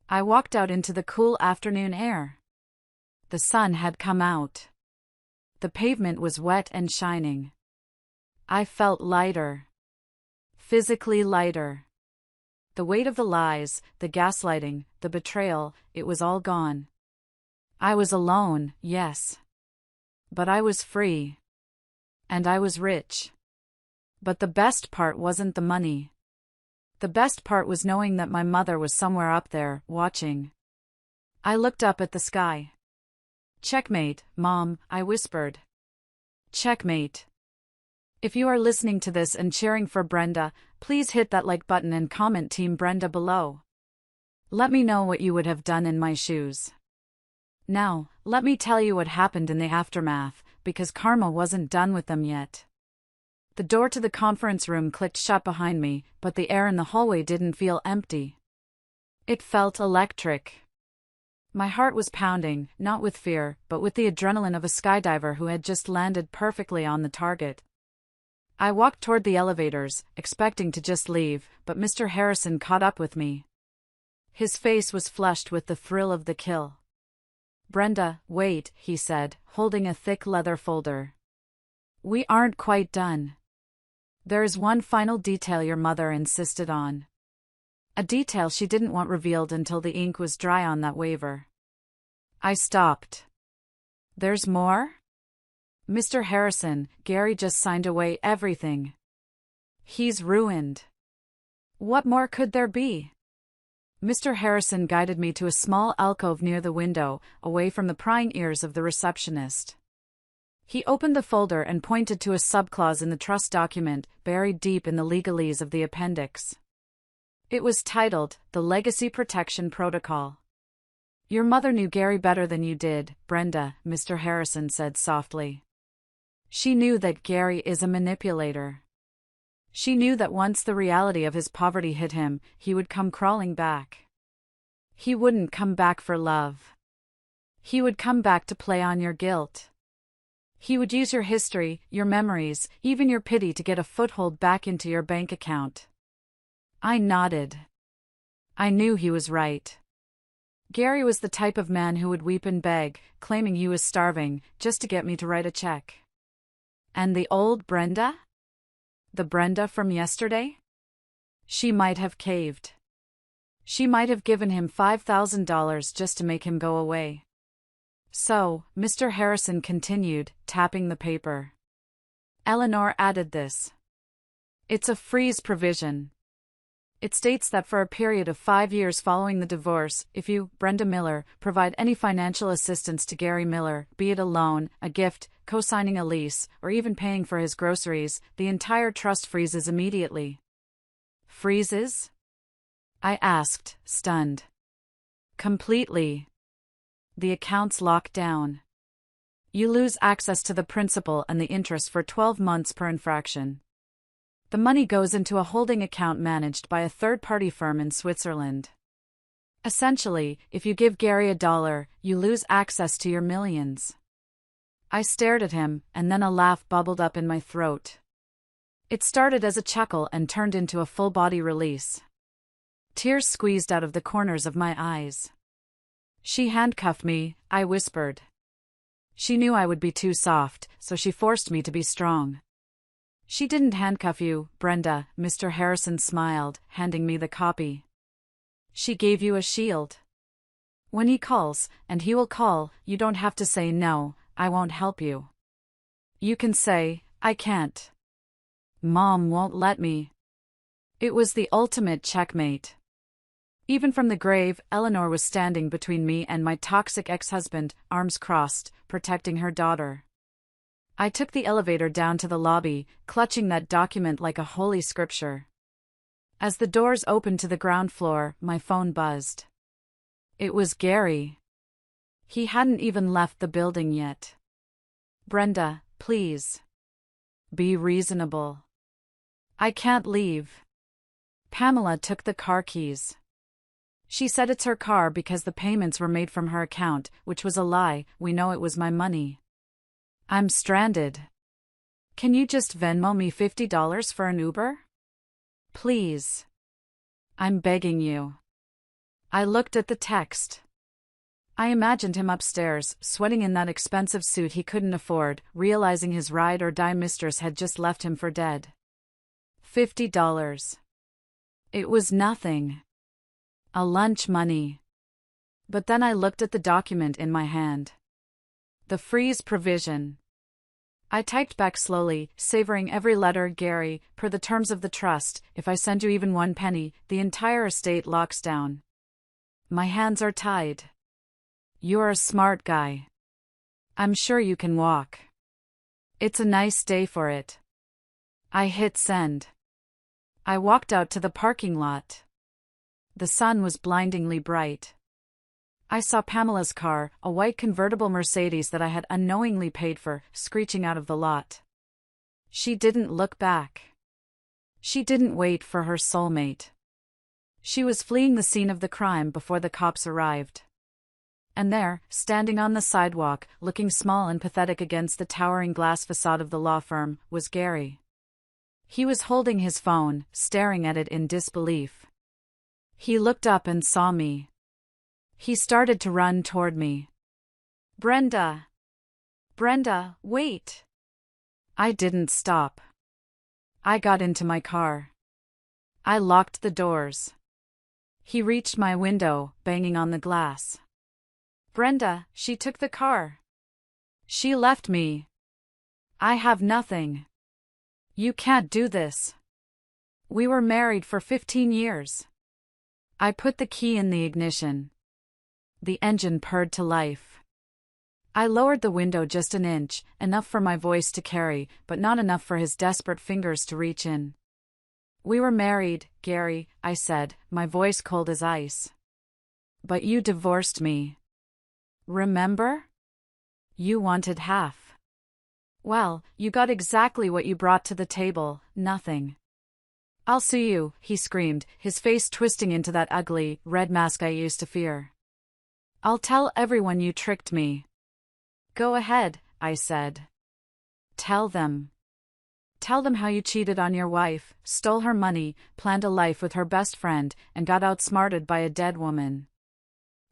I walked out into the cool afternoon air. The sun had come out. The pavement was wet and shining. I felt lighter. Physically lighter. The weight of the lies, the gaslighting, the betrayal, it was all gone. I was alone, yes. But I was free. And I was rich. But the best part wasn't the money. The best part was knowing that my mother was somewhere up there, watching. I looked up at the sky. Checkmate, Mom, I whispered. Checkmate. If you are listening to this and cheering for Brenda, please hit that like button and comment Team Brenda below. Let me know what you would have done in my shoes. Now, let me tell you what happened in the aftermath, because karma wasn't done with them yet. The door to the conference room clicked shut behind me, but the air in the hallway didn't feel empty. It felt electric. My heart was pounding, not with fear, but with the adrenaline of a skydiver who had just landed perfectly on the target. I walked toward the elevators, expecting to just leave, but Mr. Harrison caught up with me. His face was flushed with the thrill of the kill. Brenda, wait, he said, holding a thick leather folder. We aren't quite done. There is one final detail your mother insisted on. A detail she didn't want revealed until the ink was dry on that waiver. I stopped. There's more? Mr. Harrison, Gary just signed away everything. He's ruined. What more could there be? Mr. Harrison guided me to a small alcove near the window, away from the prying ears of the receptionist. He opened the folder and pointed to a subclause in the trust document, buried deep in the legalese of the appendix. It was titled, The Legacy Protection Protocol. Your mother knew Gary better than you did, Brenda, Mr. Harrison said softly. She knew that Gary is a manipulator. She knew that once the reality of his poverty hit him, he would come crawling back. He wouldn't come back for love. He would come back to play on your guilt. He would use your history, your memories, even your pity to get a foothold back into your bank account. I nodded. I knew he was right. Gary was the type of man who would weep and beg, claiming he was starving, just to get me to write a check. And the old Brenda? The Brenda from yesterday? She might have caved. She might have given him $5,000 just to make him go away. So, Mr. Harrison continued, tapping the paper. Eleanor added this. It's a freeze provision. It states that for a period of 5 years following the divorce, if you, Brenda Miller, provide any financial assistance to Gary Miller, be it a loan, a gift, co-signing a lease, or even paying for his groceries, the entire trust freezes immediately. Freezes? I asked, stunned. Completely. The accounts lock down. You lose access to the principal and the interest for 12 months per infraction. The money goes into a holding account managed by a third-party firm in Switzerland. Essentially, if you give Gary $1, you lose access to your millions. I stared at him, and then a laugh bubbled up in my throat. It started as a chuckle and turned into a full-body release. Tears squeezed out of the corners of my eyes. She handcuffed me, I whispered. She knew I would be too soft, so she forced me to be strong. She didn't handcuff you, Brenda, Mr. Harrison smiled, handing me the copy. She gave you a shield. When he calls, and he will call, you don't have to say no, I won't help you. You can say, I can't. Mom won't let me. It was the ultimate checkmate. Even from the grave, Eleanor was standing between me and my toxic ex-husband, arms crossed, protecting her daughter. I took the elevator down to the lobby, clutching that document like a holy scripture. As the doors opened to the ground floor, my phone buzzed. It was Gary. He hadn't even left the building yet. Brenda, please. Be reasonable. I can't leave. Pamela took the car keys. She said it's her car because the payments were made from her account, which was a lie. We know it was my money. I'm stranded. Can you just Venmo me $50 for an Uber? Please. I'm begging you. I looked at the text. I imagined him upstairs, sweating in that expensive suit he couldn't afford, realizing his ride-or-die mistress had just left him for dead. $50. It was nothing. A lunch money. But then I looked at the document in my hand. The freeze provision. I typed back slowly, savoring every letter. Gary, per the terms of the trust, if I send you even 1 penny, the entire estate locks down. My hands are tied. You're a smart guy. I'm sure you can walk. It's a nice day for it. I hit send. I walked out to the parking lot. The sun was blindingly bright. I saw Pamela's car, a white convertible Mercedes that I had unknowingly paid for, screeching out of the lot. She didn't look back. She didn't wait for her soulmate. She was fleeing the scene of the crime before the cops arrived. And there, standing on the sidewalk, looking small and pathetic against the towering glass facade of the law firm, was Gary. He was holding his phone, staring at it in disbelief. He looked up and saw me. He started to run toward me. Brenda! Brenda, wait! I didn't stop. I got into my car. I locked the doors. He reached my window, banging on the glass. Brenda, she took the car. She left me. I have nothing. You can't do this. We were married for 15 years. I put the key in the ignition. The engine purred to life. I lowered the window just an inch, enough for my voice to carry, but not enough for his desperate fingers to reach in. We were married, Gary, I said, my voice cold as ice. But you divorced me. Remember? You wanted half. Well, you got exactly what you brought to the table, nothing. I'll sue you, he screamed, his face twisting into that ugly, red mask I used to fear. I'll tell everyone you tricked me. Go ahead, I said. Tell them. Tell them how you cheated on your wife, stole her money, planned a life with her best friend, and got outsmarted by a dead woman.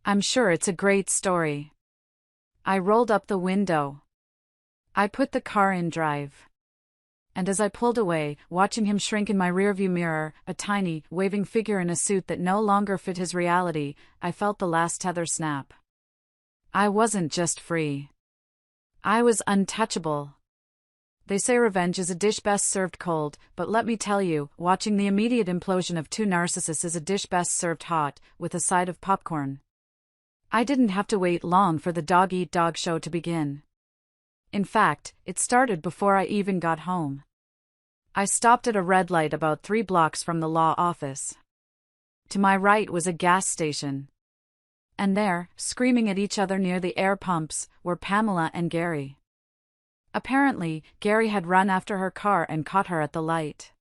I'm sure it's a great story. I rolled up the window. I put the car in drive. And as I pulled away, watching him shrink in my rearview mirror, a tiny, waving figure in a suit that no longer fit his reality, I felt the last tether snap. I wasn't just free. I was untouchable. They say revenge is a dish best served cold, but let me tell you, watching the immediate implosion of two narcissists is a dish best served hot, with a side of popcorn. I didn't have to wait long for the dog-eat-dog show to begin. In fact, it started before I even got home. I stopped at a red light about 3 blocks from the law office. To my right was a gas station. And there, screaming at each other near the air pumps, were Pamela and Gary. Apparently, Gary had run after her car and caught her at the light.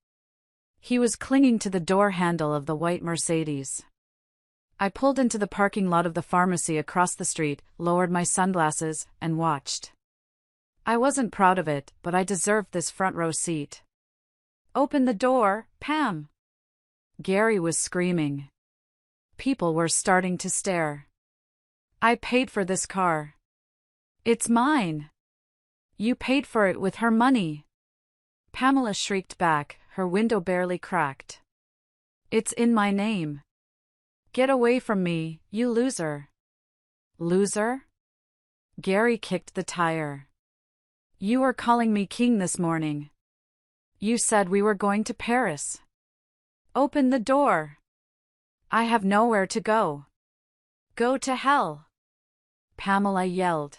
He was clinging to the door handle of the white Mercedes. I pulled into the parking lot of the pharmacy across the street, lowered my sunglasses, and watched. I wasn't proud of it, but I deserved this front row seat. Open the door, Pam! Gary was screaming. People were starting to stare. I paid for this car. It's mine. You paid for it with her money. Pamela shrieked back, her window barely cracked. It's in my name. Get away from me, you loser. Loser? Gary kicked the tire. You were calling me king this morning. You said we were going to Paris. Open the door. I have nowhere to go. Go to hell. Pamela yelled.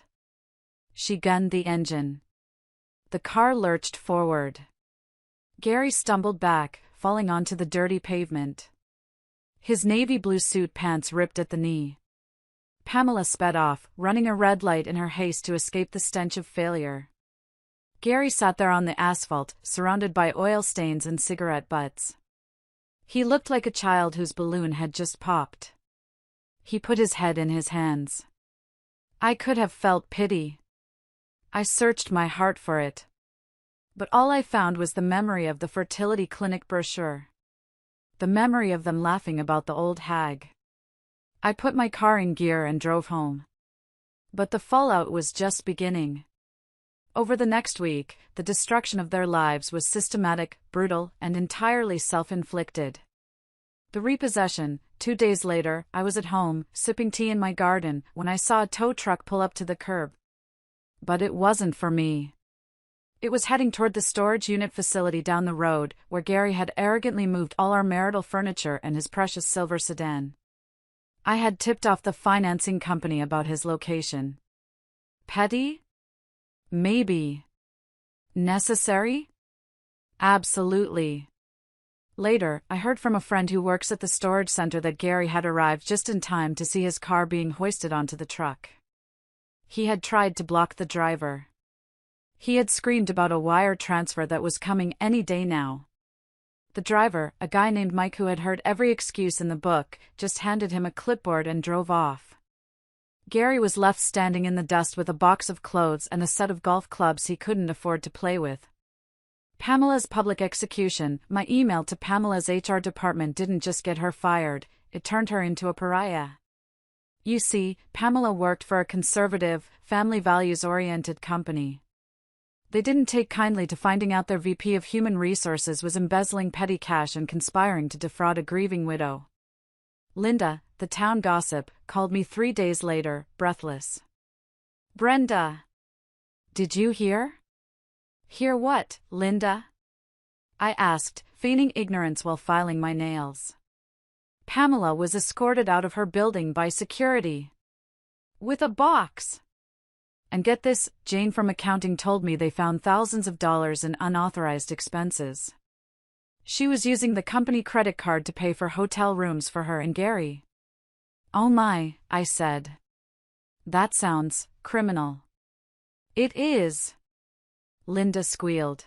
She gunned the engine. The car lurched forward. Gary stumbled back, falling onto the dirty pavement. His navy blue suit pants ripped at the knee. Pamela sped off, running a red light in her haste to escape the stench of failure. Gary sat there on the asphalt, surrounded by oil stains and cigarette butts. He looked like a child whose balloon had just popped. He put his head in his hands. I could have felt pity. I searched my heart for it. But all I found was the memory of the fertility clinic brochure. The memory of them laughing about the old hag. I put my car in gear and drove home. But the fallout was just beginning. Over the next week, the destruction of their lives was systematic, brutal, and entirely self-inflicted. The repossession. 2 days later, I was at home, sipping tea in my garden, when I saw a tow truck pull up to the curb. But it wasn't for me. It was heading toward the storage unit facility down the road, where Gary had arrogantly moved all our marital furniture and his precious silver sedan. I had tipped off the financing company about his location. Petty? Maybe. Necessary? Absolutely. Later, I heard from a friend who works at the storage center that Gary had arrived just in time to see his car being hoisted onto the truck. He had tried to block the driver. He had screamed about a wire transfer that was coming any day now. The driver, a guy named Mike who had heard every excuse in the book, just handed him a clipboard and drove off. Gary was left standing in the dust with a box of clothes and a set of golf clubs he couldn't afford to play with. Pamela's public execution. My email to Pamela's HR department didn't just get her fired, it turned her into a pariah. You see, Pamela worked for a conservative, family values-oriented company. They didn't take kindly to finding out their VP of Human Resources was embezzling petty cash and conspiring to defraud a grieving widow. Linda, the town gossip, called me 3 days later, breathless. Brenda! Did you hear? Hear what, Linda? I asked, feigning ignorance while filing my nails. Pamela was escorted out of her building by security. With a box. And get this, Jane from accounting told me they found thousands of dollars in unauthorized expenses. She was using the company credit card to pay for hotel rooms for her and Gary. Oh my, I said. That sounds criminal. It is. Linda squealed.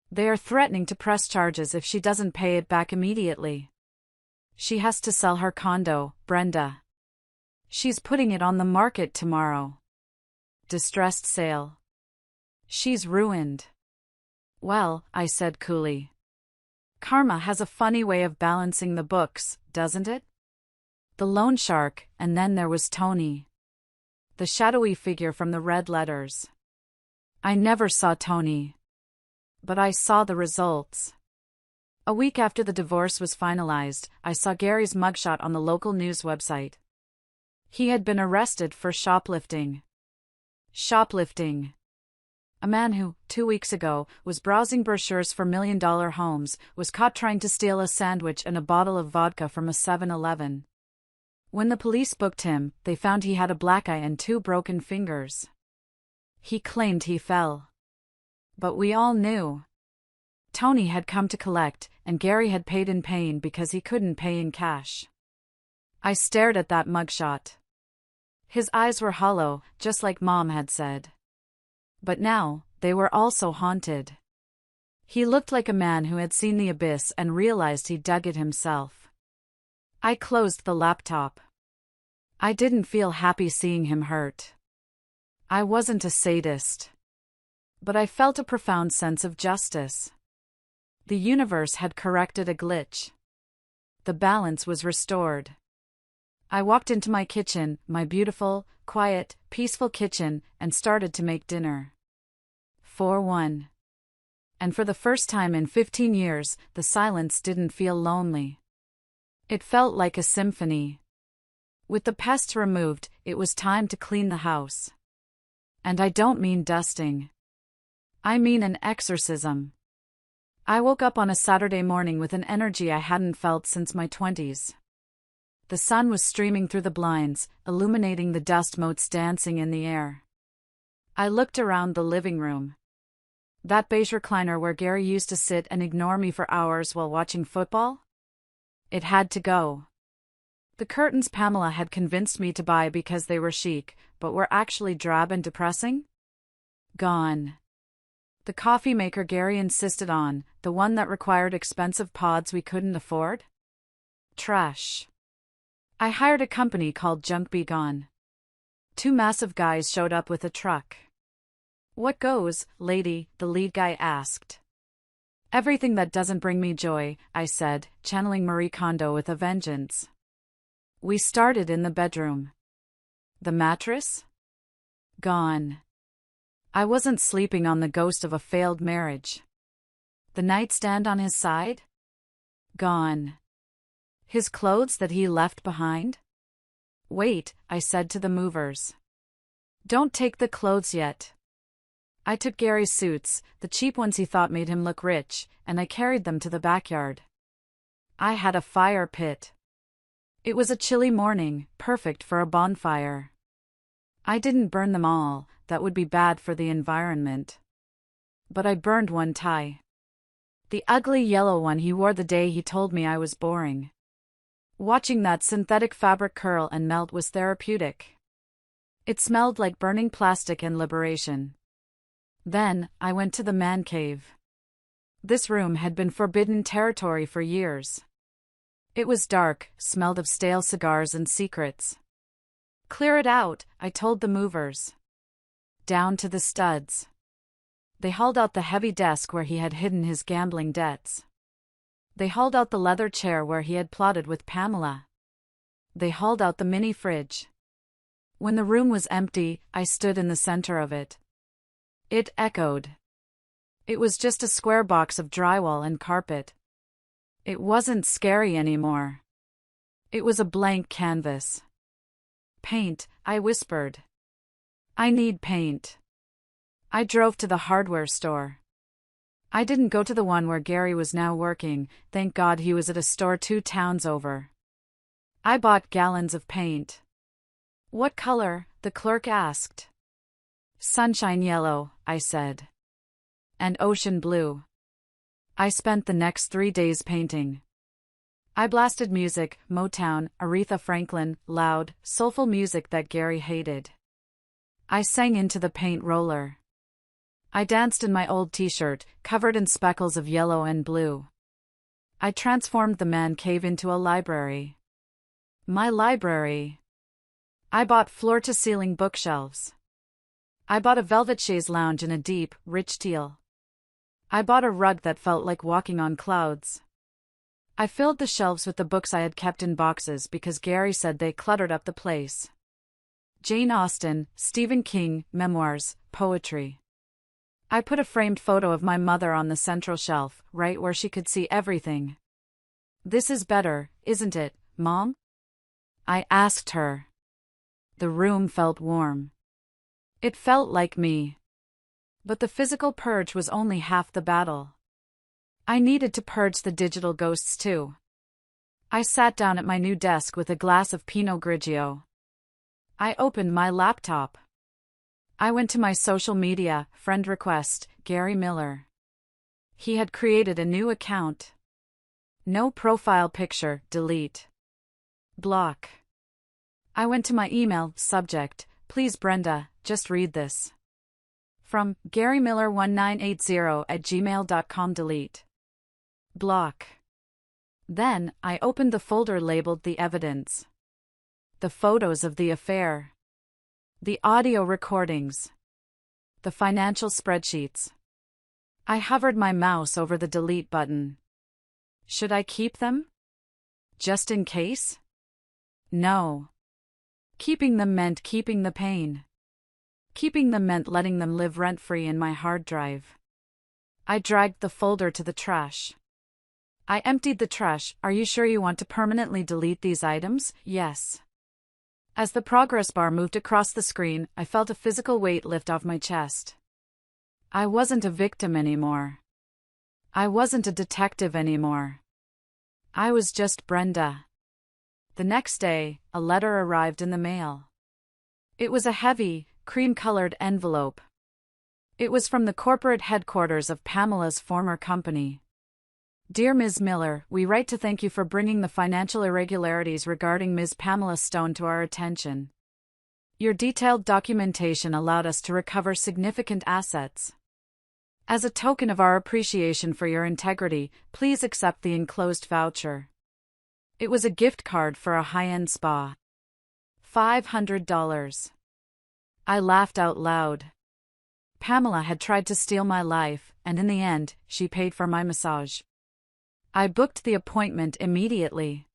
They are threatening to press charges if she doesn't pay it back immediately. She has to sell her condo, Brenda. She's putting it on the market tomorrow. Distressed sale. She's ruined. Well, I said coolly. Karma has a funny way of balancing the books, doesn't it? The loan shark, and then there was Tony. The shadowy figure from the red letters. I never saw Tony. But I saw the results. A week after the divorce was finalized, I saw Gary's mugshot on the local news website. He had been arrested for shoplifting. Shoplifting. A man who, 2 weeks ago, was browsing brochures for million-dollar homes, was caught trying to steal a sandwich and a bottle of vodka from a 7-Eleven. When the police booked him, they found he had a black eye and 2 broken fingers. He claimed he fell. But we all knew. Tony had come to collect, and Gary had paid in pain because he couldn't pay in cash. I stared at that mugshot. His eyes were hollow, just like Mom had said. But now, they were also haunted. He looked like a man who had seen the abyss and realized he dug it himself. I closed the laptop. I didn't feel happy seeing him hurt. I wasn't a sadist. But I felt a profound sense of justice. The universe had corrected a glitch. The balance was restored. I walked into my kitchen, my beautiful, quiet, peaceful kitchen, and started to make dinner. 4-1. And for the first time in 15 years, the silence didn't feel lonely. It felt like a symphony. With the pests removed, it was time to clean the house. And I don't mean dusting. I mean an exorcism. I woke up on a Saturday morning with an energy I hadn't felt since my 20s. The sun was streaming through the blinds, illuminating the dust motes dancing in the air. I looked around the living room. That beige recliner where Gary used to sit and ignore me for hours while watching football? It had to go. The curtains Pamela had convinced me to buy because they were chic, but were actually drab and depressing? Gone. The coffee maker Gary insisted on, the one that required expensive pods we couldn't afford? Trash. I hired a company called Junk Be Gone. 2 massive guys showed up with a truck. What goes, lady? The lead guy asked. Everything that doesn't bring me joy, I said, channeling Marie Kondo with a vengeance. We started in the bedroom. The mattress? Gone. I wasn't sleeping on the ghost of a failed marriage. The nightstand on his side? Gone. His clothes that he left behind? Wait, I said to the movers. Don't take the clothes yet. I took Gary's suits, the cheap ones he thought made him look rich, and I carried them to the backyard. I had a fire pit. It was a chilly morning, perfect for a bonfire. I didn't burn them all, that would be bad for the environment. But I burned one tie. The ugly yellow one he wore the day he told me I was boring. Watching that synthetic fabric curl and melt was therapeutic. It smelled like burning plastic and liberation. Then, I went to the man cave. This room had been forbidden territory for years. It was dark, smelled of stale cigars and secrets. Clear it out, I told the movers. Down to the studs. They hauled out the heavy desk where he had hidden his gambling debts. They hauled out the leather chair where he had plotted with Pamela. They hauled out the mini fridge. When the room was empty, I stood in the center of it. It echoed. It was just a square box of drywall and carpet. It wasn't scary anymore. It was a blank canvas. Paint, I whispered. I need paint. I drove to the hardware store. I didn't go to the one where Gary was now working, thank God he was at a store 2 towns over. I bought gallons of paint. What color? The clerk asked. Sunshine yellow, I said. And ocean blue. I spent the next 3 days painting. I blasted music, Motown, Aretha Franklin, loud, soulful music that Gary hated. I sang into the paint roller. I danced in my old t-shirt, covered in speckles of yellow and blue. I transformed the man cave into a library. My library. I bought floor-to-ceiling bookshelves. I bought a velvet chaise lounge in a deep, rich teal. I bought a rug that felt like walking on clouds. I filled the shelves with the books I had kept in boxes because Gary said they cluttered up the place. Jane Austen, Stephen King, memoirs, poetry. I put a framed photo of my mother on the central shelf, right where she could see everything. This is better, isn't it, Mom? I asked her. The room felt warm. It felt like me. But the physical purge was only half the battle. I needed to purge the digital ghosts too. I sat down at my new desk with a glass of Pinot Grigio. I opened my laptop. I went to my social media, friend request, Gary Miller. He had created a new account. No profile picture, delete. Block. I went to my email, subject, please Brenda, just read this. From GaryMiller1980@gmail.com, delete. Block. Then, I opened the folder labeled the evidence. The photos of the affair. The audio recordings. The financial spreadsheets. I hovered my mouse over the delete button. Should I keep them? Just in case? No. Keeping them meant keeping the pain. Keeping them meant letting them live rent-free in my hard drive. I dragged the folder to the trash. I emptied the trash. Are you sure you want to permanently delete these items? Yes. As the progress bar moved across the screen, I felt a physical weight lift off my chest. I wasn't a victim anymore. I wasn't a detective anymore. I was just Brenda. The next day, a letter arrived in the mail. It was a heavy, cream-colored envelope. It was from the corporate headquarters of Pamela's former company. Dear Ms. Miller, we write to thank you for bringing the financial irregularities regarding Ms. Pamela Stone to our attention. Your detailed documentation allowed us to recover significant assets. As a token of our appreciation for your integrity, please accept the enclosed voucher. It was a gift card for a high-end spa. $500. I laughed out loud. Pamela had tried to steal my life, and in the end, she paid for my massage. I booked the appointment immediately.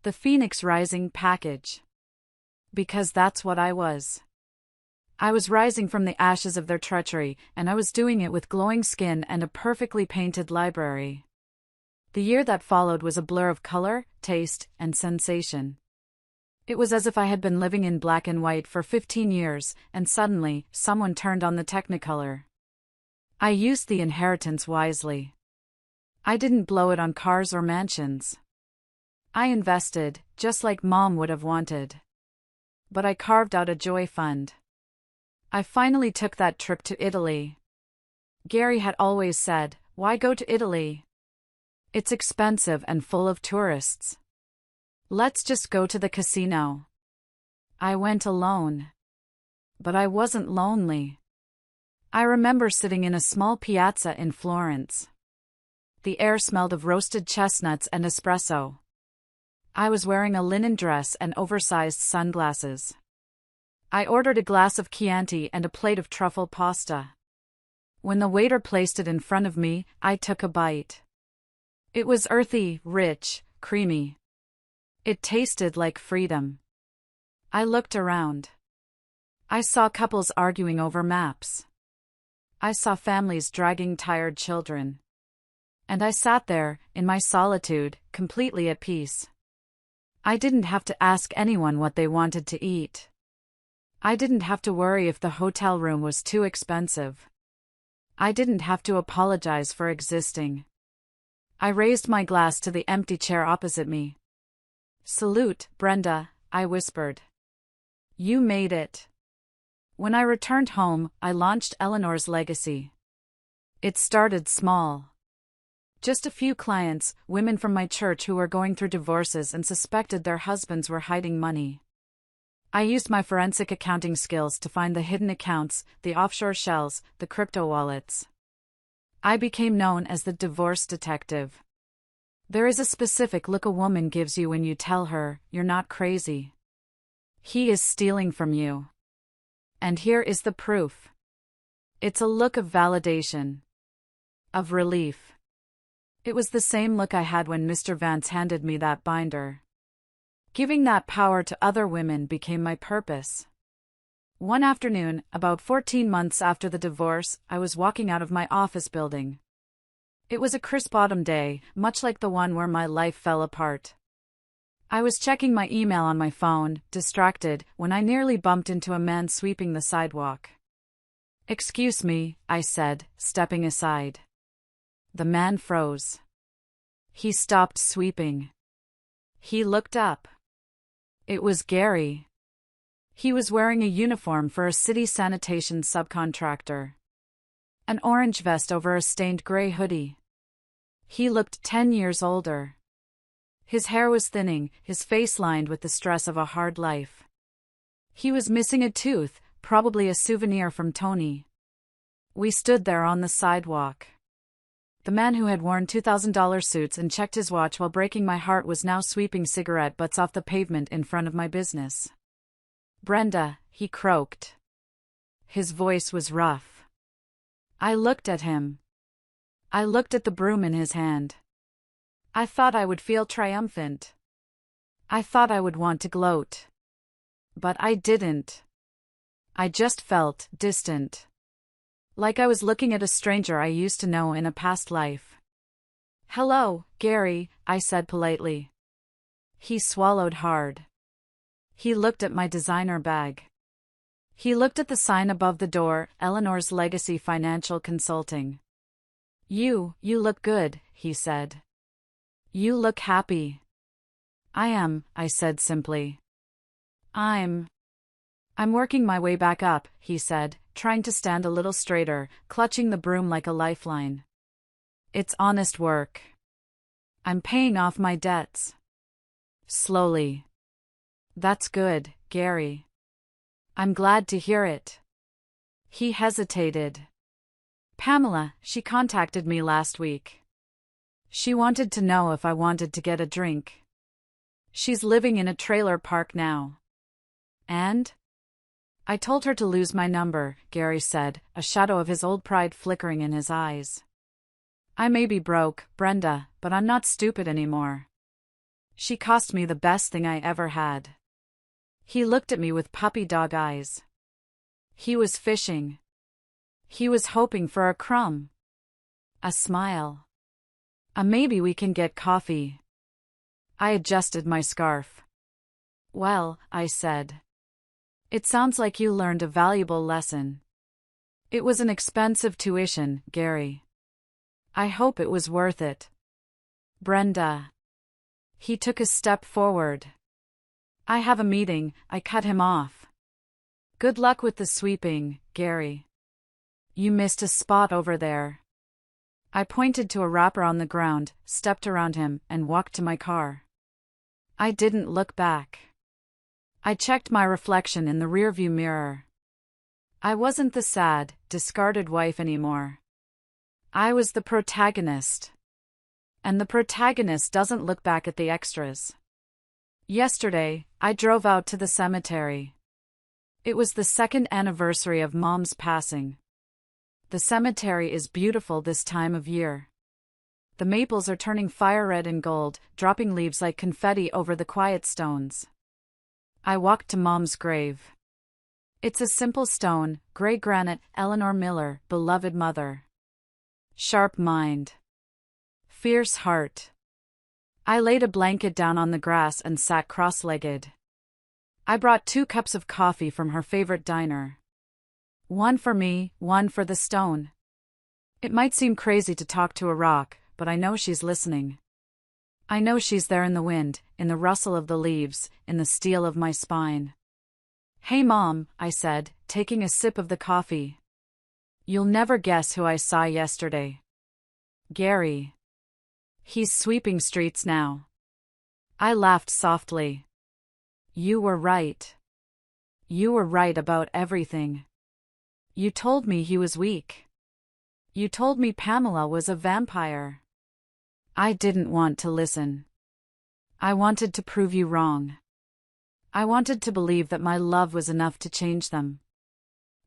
The Phoenix Rising package. Because that's what I was. I was rising from the ashes of their treachery, and I was doing it with glowing skin and a perfectly painted library. The year that followed was a blur of color, taste, and sensation. It was as if I had been living in black and white for 15 years, and suddenly, someone turned on the Technicolor. I used the inheritance wisely. I didn't blow it on cars or mansions. I invested, just like Mom would have wanted. But I carved out a joy fund. I finally took that trip to Italy. Gary had always said, "Why go to Italy? It's expensive and full of tourists. Let's just go to the casino." I went alone. But I wasn't lonely. I remember sitting in a small piazza in Florence. The air smelled of roasted chestnuts and espresso. I was wearing a linen dress and oversized sunglasses. I ordered a glass of Chianti and a plate of truffle pasta. When the waiter placed it in front of me, I took a bite. It was earthy, rich, creamy. It tasted like freedom. I looked around. I saw couples arguing over maps. I saw families dragging tired children. And I sat there, in my solitude, completely at peace. I didn't have to ask anyone what they wanted to eat. I didn't have to worry if the hotel room was too expensive. I didn't have to apologize for existing. I raised my glass to the empty chair opposite me. "Salute, Brenda," I whispered. "You made it." When I returned home, I launched Eleanor's legacy. It started small. Just a few clients, women from my church who were going through divorces and suspected their husbands were hiding money. I used my forensic accounting skills to find the hidden accounts, the offshore shells, the crypto wallets. I became known as the divorce detective. There is a specific look a woman gives you when you tell her, "You're not crazy. He is stealing from you." And here is the proof. It's a look of validation. Of relief. It was the same look I had when Mr. Vance handed me that binder. Giving that power to other women became my purpose. One afternoon, about 14 months after the divorce, I was walking out of my office building. It was a crisp autumn day, much like the one where my life fell apart. I was checking my email on my phone, distracted, when I nearly bumped into a man sweeping the sidewalk. "Excuse me," I said, stepping aside. The man froze. He stopped sweeping. He looked up. It was Gary. He was wearing a uniform for a city sanitation subcontractor. An orange vest over a stained gray hoodie. He looked 10 years older. His hair was thinning, his face lined with the stress of a hard life. He was missing a tooth, probably a souvenir from Tony. We stood there on the sidewalk. The man who had worn $2,000 suits and checked his watch while breaking my heart was now sweeping cigarette butts off the pavement in front of my business. "Brenda," he croaked. His voice was rough. I looked at him. I looked at the broom in his hand. I thought I would feel triumphant. I thought I would want to gloat. But I didn't. I just felt distant. Like I was looking at a stranger I used to know in a past life. "Hello, Gary," I said politely. He swallowed hard. He looked at my designer bag. He looked at the sign above the door, Eleanor's Legacy Financial Consulting. You look good," he said. "You look happy." "I am," I said simply. I'm working my way back up," he said, trying to stand a little straighter, clutching the broom like a lifeline. "It's honest work. I'm paying off my debts. Slowly." "That's good, Gary. I'm glad to hear it." He hesitated. "Pamela, she contacted me last week. She wanted to know if I wanted to get a drink. She's living in a trailer park now. And?" "I told her to lose my number," Gary said, a shadow of his old pride flickering in his eyes. "I may be broke, Brenda, but I'm not stupid anymore. She cost me the best thing I ever had." He looked at me with puppy dog eyes. He was fishing. He was hoping for a crumb. A smile. Maybe we can get coffee." I adjusted my scarf. "Well," I said. "It sounds like you learned a valuable lesson." "It was an expensive tuition, Gary. I hope it was worth it." "Brenda." He took a step forward. "I have a meeting," I cut him off. "Good luck with the sweeping, Gary. You missed a spot over there." I pointed to a wrapper on the ground, stepped around him, and walked to my car. I didn't look back. I checked my reflection in the rearview mirror. I wasn't the sad, discarded wife anymore. I was the protagonist. And the protagonist doesn't look back at the extras. Yesterday, I drove out to the cemetery. It was the 2nd anniversary of Mom's passing. The cemetery is beautiful this time of year. The maples are turning fire red and gold, dropping leaves like confetti over the quiet stones. I walked to Mom's grave. It's a simple stone, gray granite, Eleanor Miller, beloved mother. Sharp mind. Fierce heart. I laid a blanket down on the grass and sat cross-legged. I brought 2 cups of coffee from her favorite diner. One for me, one for the stone. It might seem crazy to talk to a rock, but I know she's listening. I know she's there in the wind, in the rustle of the leaves, in the steel of my spine. "Hey Mom," I said, taking a sip of the coffee. "You'll never guess who I saw yesterday. Gary. He's sweeping streets now." I laughed softly. "You were right. You were right about everything. You told me he was weak. You told me Pamela was a vampire. I didn't want to listen. I wanted to prove you wrong. I wanted to believe that my love was enough to change them.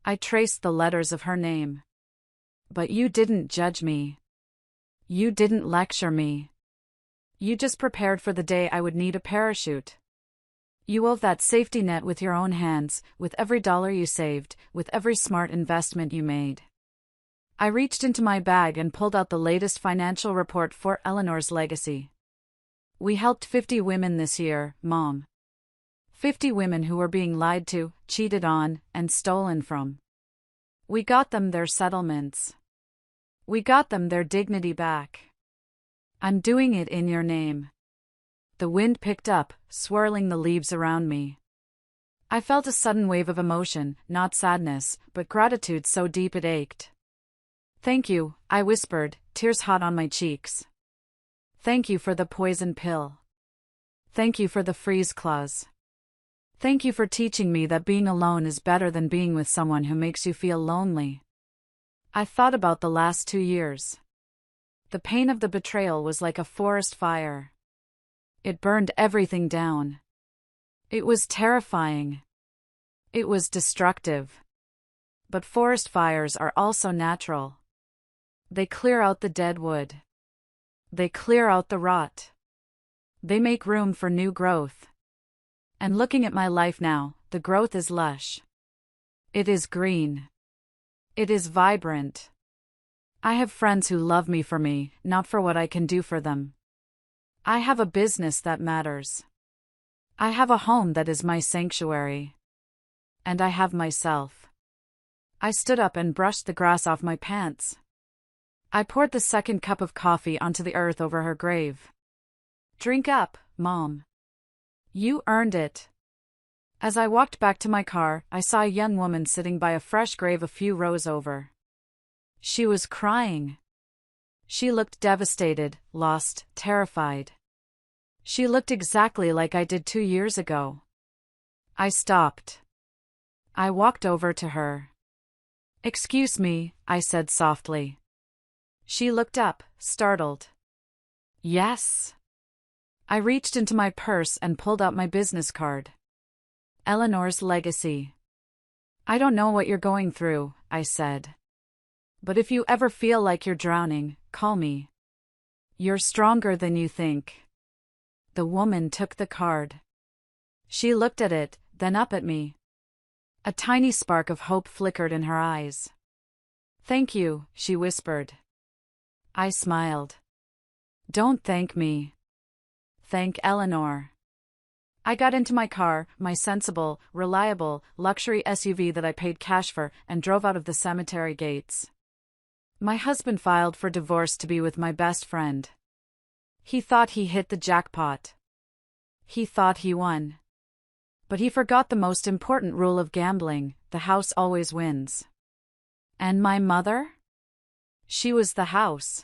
I traced the letters of her name. But you didn't judge me. You didn't lecture me. You just prepared for the day I would need a parachute. You wove that safety net with your own hands, with every dollar you saved, with every smart investment you made." I reached into my bag and pulled out the latest financial report for Eleanor's legacy. "We helped 50 women this year, Mom. 50 women who were being lied to, cheated on, and stolen from. We got them their settlements. We got them their dignity back. I'm doing it in your name." The wind picked up, swirling the leaves around me. I felt a sudden wave of emotion, not sadness, but gratitude so deep it ached. "Thank you," I whispered, tears hot on my cheeks. "Thank you for the poison pill. Thank you for the freeze claws. Thank you for teaching me that being alone is better than being with someone who makes you feel lonely." I thought about the last 2 years. The pain of the betrayal was like a forest fire. It burned everything down. It was terrifying. It was destructive. But forest fires are also natural. They clear out the dead wood. They clear out the rot. They make room for new growth. And looking at my life now, the growth is lush. It is green. It is vibrant. I have friends who love me for me, not for what I can do for them. I have a business that matters. I have a home that is my sanctuary. And I have myself. I stood up and brushed the grass off my pants. I poured the 2nd cup of coffee onto the earth over her grave. "Drink up, Mom. You earned it." As I walked back to my car, I saw a young woman sitting by a fresh grave a few rows over. She was crying. She looked devastated, lost, terrified. She looked exactly like I did 2 years ago. I stopped. I walked over to her. "Excuse me," I said softly. She looked up, startled. "Yes." I reached into my purse and pulled out my business card. "Eleanor's legacy." "I don't know what you're going through," I said. "But if you ever feel like you're drowning, call me. You're stronger than you think." The woman took the card. She looked at it, then up at me. A tiny spark of hope flickered in her eyes. "Thank you," she whispered. I smiled. "Don't thank me. Thank Eleanor." I got into my car, my sensible, reliable, luxury SUV that I paid cash for, and drove out of the cemetery gates. My husband filed for divorce to be with my best friend. He thought he hit the jackpot. He thought he won. But he forgot the most important rule of gambling: the house always wins. And my mother? She was the house.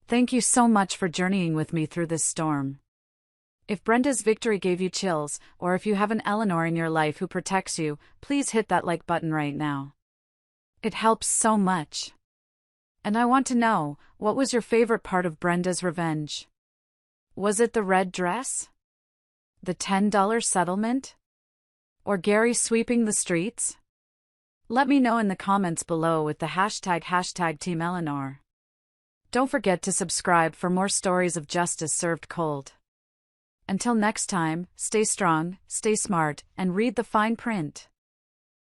Thank you so much for journeying with me through this storm. If Brenda's victory gave you chills, or if you have an Eleanor in your life who protects you, please hit that like button right now. It helps so much. And I want to know, what was your favorite part of Brenda's revenge? Was it the red dress? The $10 settlement? Or Gary sweeping the streets? Let me know in the comments below with the hashtag Team Eleanor. Don't forget to subscribe for more stories of justice served cold. Until next time, stay strong, stay smart, and read the fine print.